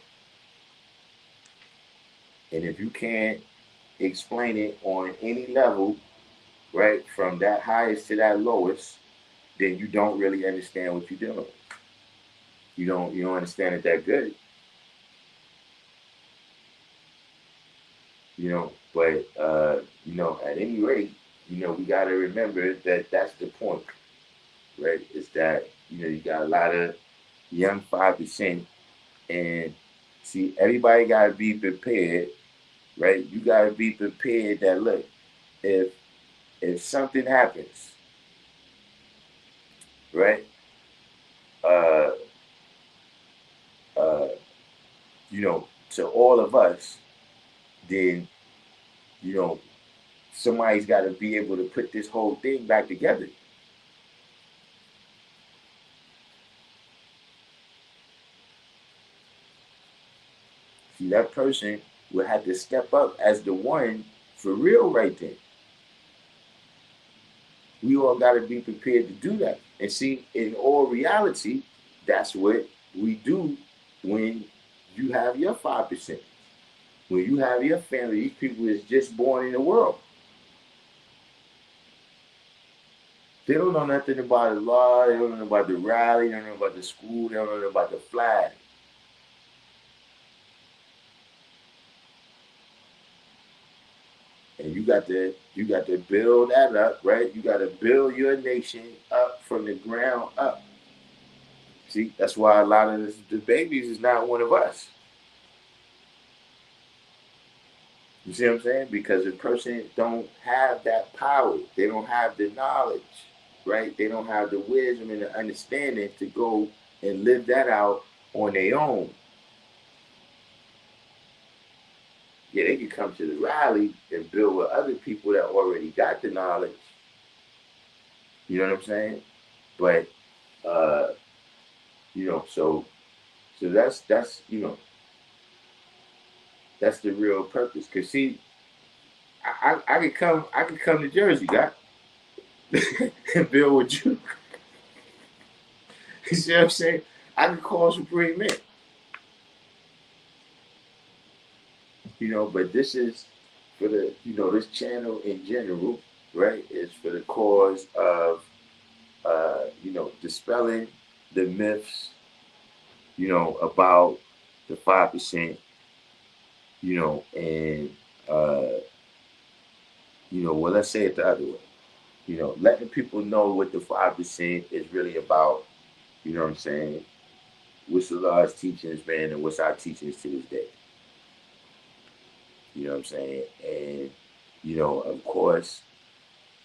And if you can't explain it on any level, right, from that highest to that lowest, then you don't really understand what you're doing. You don't understand it that good. But at any rate, we gotta remember that that's the point, right? Is that you got a lot of young 5%, and see everybody gotta be prepared, right? You gotta be prepared that look, if something happens, right? Uh, uh, to all of us, then you know somebody's got to be able to put this whole thing back together. See, that person will have to step up as the one for real right then. We all got to be prepared to do that. And see, in all reality, that's what we do when you have your 5%. When you have your family, these people is just born in the world. They don't know nothing about the law. They don't know about the rally. They don't know about the school. They don't know about the flag. And you got to build that up, right? You got to build your nation up from the ground up. See, that's why a lot of the babies is not one of us. You see what I'm saying? Because the person don't have that power. They don't have the knowledge, right? They don't have the wisdom and the understanding to go and live that out on their own. Yeah, they can come to the rally and build with other people that already got the knowledge. You know what I'm saying? But uh, so that's the real purpose. Cause see, I could come to Jersey, God. and build with you. You see what I'm saying? I can call Supreme Man. But this is for the, this channel in general, right? Is for the cause of, dispelling the myths, about the 5%, and, well, let's say it the other way. Letting people know what the 5% is really about. You know what I'm saying? What's the Lord's teachings, man, and what's our teachings to this day? You know what I'm saying? And, of course,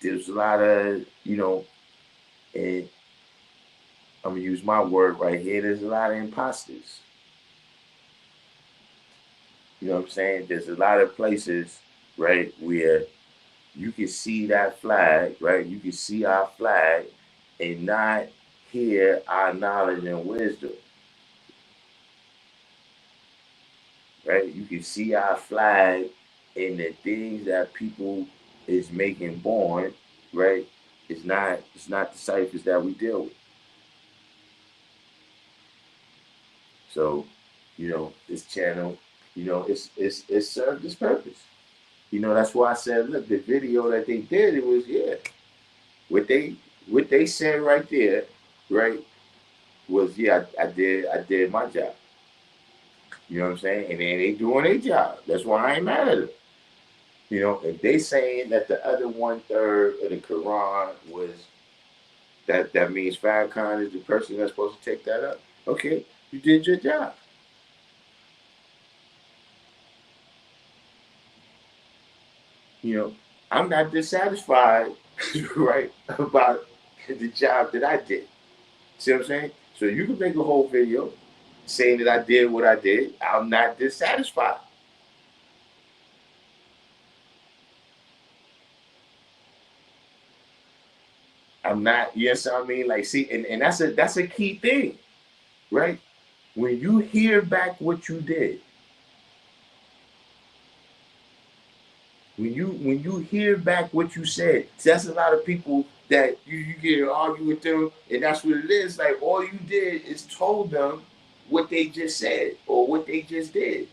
there's a lot of, and I'm going to use my word right here, there's a lot of imposters. You know what I'm saying? There's a lot of places, right, where you can see that flag, right? You can see our flag and not hear our knowledge and wisdom, right? You can see our flag and the things that people is making born, right? It's not the ciphers that we deal with. So, this channel, it served its purpose. That's why I said, look, the video that they did, it was, what they said right there, right, was, I did my job. You know what I'm saying? And then they doing their job. That's why I ain't mad at them. If they saying that the other 1/3 of the Quran was that means Farrakhan is the person that's supposed to take that up. Okay, you did your job. I'm not dissatisfied, right, about the job that I did. See what I'm saying? So you can make a whole video saying that I did what I did. I'm not dissatisfied. I'm not, yes, I mean, like, see, and that's a key thing, right? When you hear back what you did, when you hear back what you said, see, that's a lot of people that you get to argue with them, and that's what it is. Like, all you did is told them what they just said or what they just did.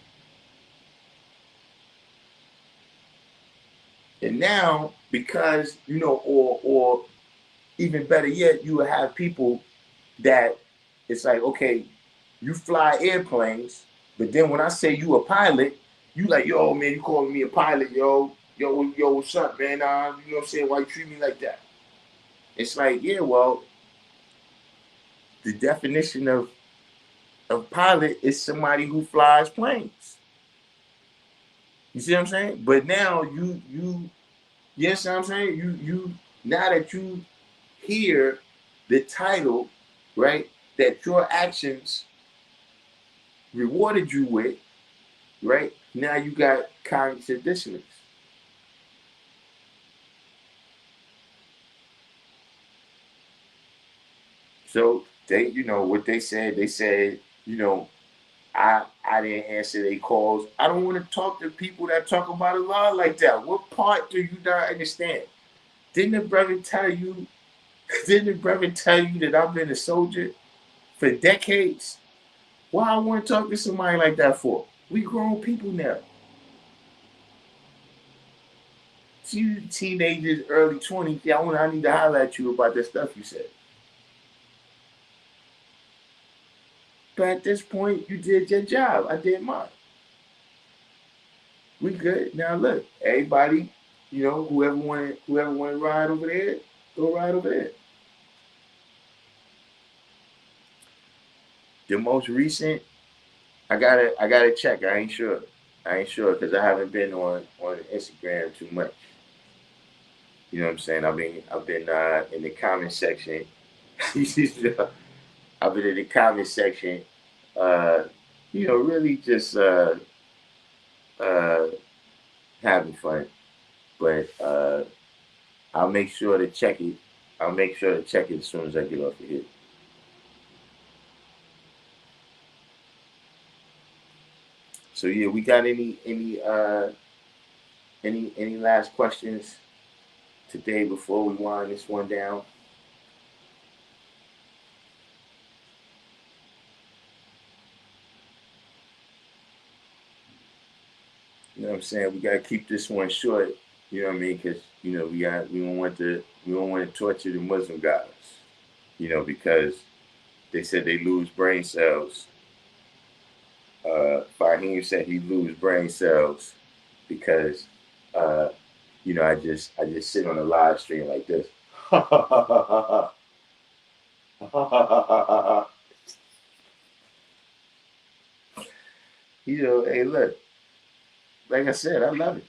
And now, because, or even better yet, you will have people that it's like, okay, you fly airplanes, but then when I say you a pilot, you like, yo, man, you calling me a pilot, yo, what's up, man? You know what I'm saying? Why you treat me like that? It's like, yeah, well, the definition of pilot is somebody who flies planes. You see what I'm saying? But now yes, I'm saying you now that you hear the title, right, that your actions rewarded you with, right? Now you got cognitive dissonance. So they, what they said, I didn't answer their calls. I don't want to talk to people that talk about Allah like that. What part do you not understand? Didn't the brother tell you? Didn't the brother tell you that I've been a soldier for decades? Why I want to talk to somebody like that for? We grown people now. You teenagers, early 20s. Yeah, I need to holler at you about that stuff you said. But at this point, you did your job. I did mine. We good. Now look, everybody, whoever want to ride over there, go ride over there. The most recent, I gotta check. I ain't sure. Because I haven't been on Instagram too much. You know what I'm saying? I've been in the comment section. I've been in the comment section. Uh, really just uh, having fun. But I'll make sure to check it. I'll make sure to check it as soon as I get off of here. So yeah, we got any last questions today before we wind this one down. You know what I'm saying? We gotta keep this one short. You know what I mean? Because you know we don't want to torture the Muslim guys. You know, because they said they lose brain cells. Fahim said he lose brain cells because you know, I just sit on a live stream like this. You know, hey, look, like I said, I love it.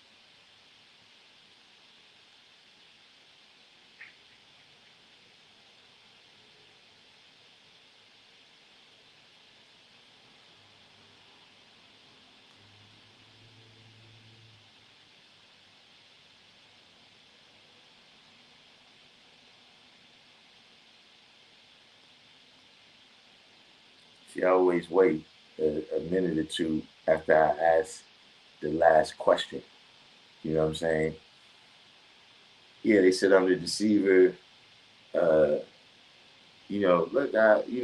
See, I always wait a minute or two after I ask the last question. You know what I'm saying? Yeah, they said I'm the deceiver. Uh, you know, look, you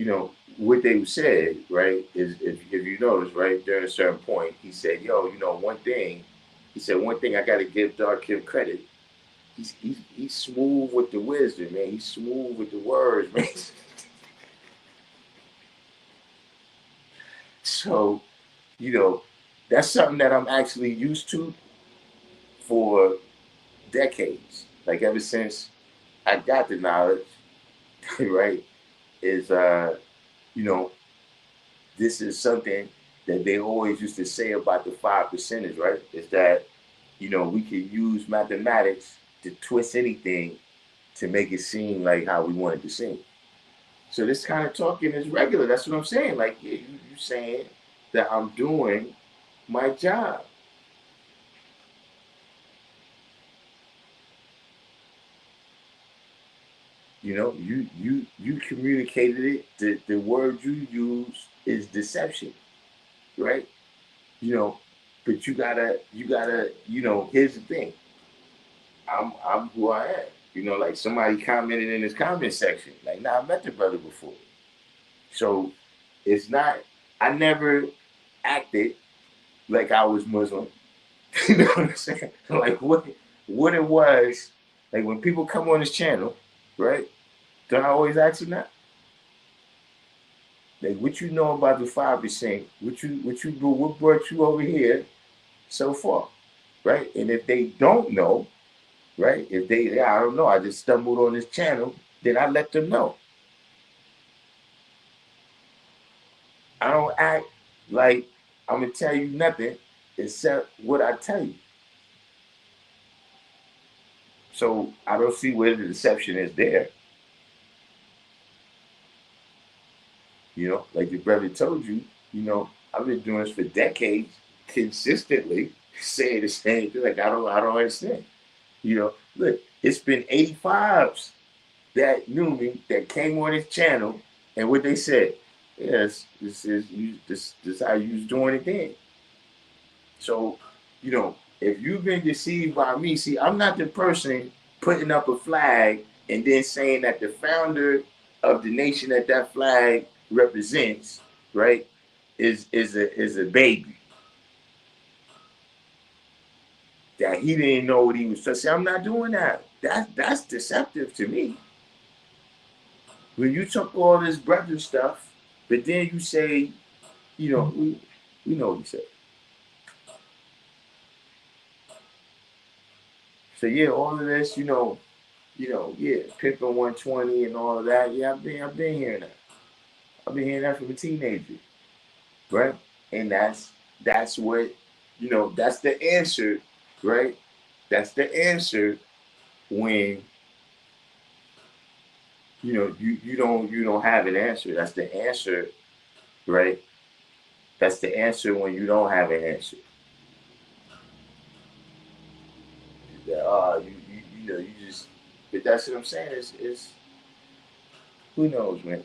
know, what they said, right, is if you notice, right, during a certain point, he said, yo, you know, one thing I got to give Darkim credit. He's smooth with the wisdom, man. He's smooth with the words, man. So, you know, that's something that I'm actually used to for decades. Like ever since I got the knowledge, right? Is you know, this is something that they always used to say about the 5%ers, right? Is that, you know, we can use mathematics to twist anything to make it seem like how we want it to seem. So this kind of talking is regular. That's what I'm saying. Like, yeah, you saying that I'm doing my job. You know, you communicated it. The word you use is deception, right? You know, but you gotta, you know, here's the thing. I'm who I am. You know, like somebody commented in this comment section, like, nah, I met the brother before. So it's not, I never acted like I was Muslim. You know what I'm saying? Like what it was, like when people come on this channel, right? Don't I always ask them that? Like what you know about the 5%, what brought you over here so far, right? And if they don't know, right? If they, yeah, I don't know, I just stumbled on this channel, then I let them know. I don't act like I'm gonna tell you nothing except what I tell you. So I don't see where the deception is there. You know, like the brother told you, you know, I've been doing this for decades, consistently saying the same thing. Like I don't understand. You know, look, it's been 85s that knew me that came on this channel, and what they said, yes, this is how you was doing it then. So, you know, if you've been deceived by me, see, I'm not the person putting up a flag and then saying that the founder of the nation that that flag represents, right, is a baby that he didn't know what he was. So, see, I'm not doing that. That's deceptive to me. When you took all this brother stuff, but then you say, you know, we know what you said. So yeah, all of this, yeah, Pippin 120 and all of that. Yeah, I've been hearing that. I've been hearing that from a teenager, right? And that's what, that's the answer, right? That's the answer when you don't have an answer. That's the answer, right? That's the answer when you don't have an answer. That you just, but that's what I'm saying. Is who knows, man.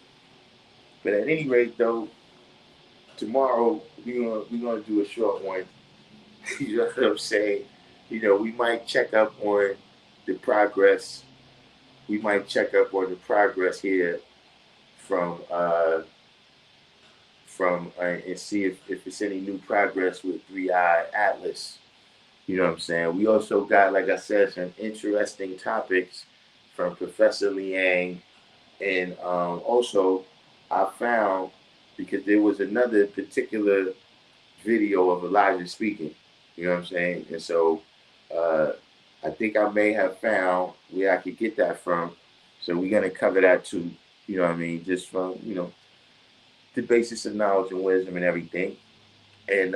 But at any rate, though, tomorrow we're gonna do a short one. You know what I'm saying? We might check up on the progress. We might check up on the progress here from and see if it's any new progress with 3i Atlas. You know what I'm saying? We also got, like I said, some interesting topics from Professor Liang. And also, I found, because there was another particular video of Elijah speaking, you know what I'm saying? And so uh, I think I may have found where I could get that from. So we're going to cover that too, you know what I mean? Just from, the basis of knowledge and wisdom and everything. And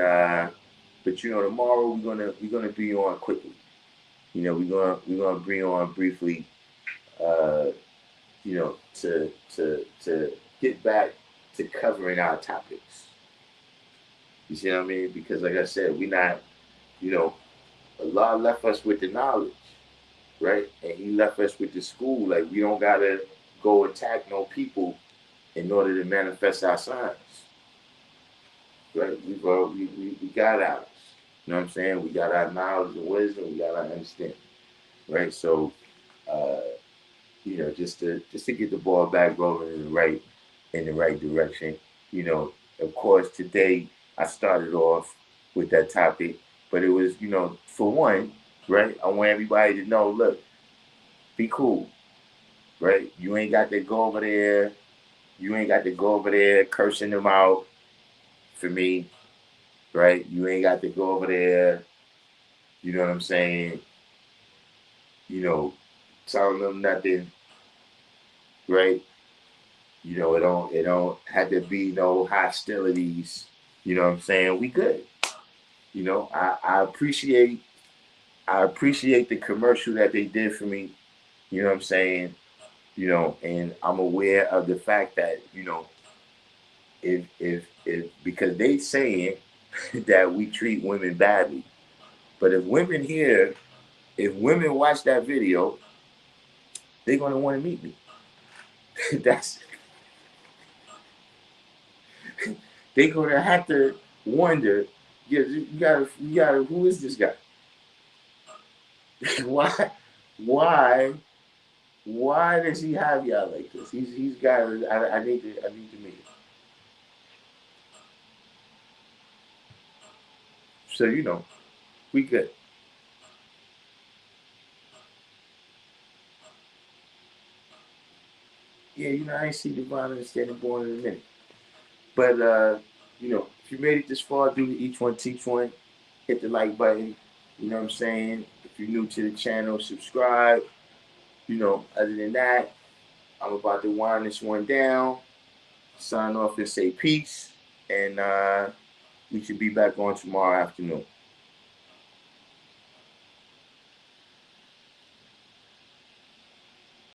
but tomorrow we're gonna be on quickly. We're gonna bring on briefly. Uh, to get back to covering our topics. You see what I mean? Because like I said, we not, Allah left us with the knowledge, right? And He left us with the school. Like we don't gotta go attack no people in order to manifest our signs. Right? We got ours. You know what I'm saying? We got our knowledge and wisdom. We got our understanding. Right? So, just to get the ball back rolling in the right direction. Of course, today I started off with that topic, but it was, for one, right? I want everybody to know, look, be cool, right? You ain't got to go over there. You ain't got to go over there cursing them out for me, right? You ain't got to go over there, you know what I'm saying? Telling them nothing, right? It don't have to be no hostilities. You know what I'm saying? We good. I appreciate the commercial that they did for me. You know what I'm saying? And I'm aware of the fact that, if because they saying that we treat women badly. But if women watch that video, they're gonna want to meet me. That's they're gonna have to wonder, yeah, you gotta, who is this guy? why does he have y'all like this? He's got. I need to meet him. So we good. Yeah, I ain't see divine understanding born in a minute. But if you made it this far, do each one teach one. Hit the like button. You know what I'm saying? If you're new to the channel, subscribe. Other than that, I'm about to wind this one down, sign off and say peace. And we should be back on tomorrow afternoon.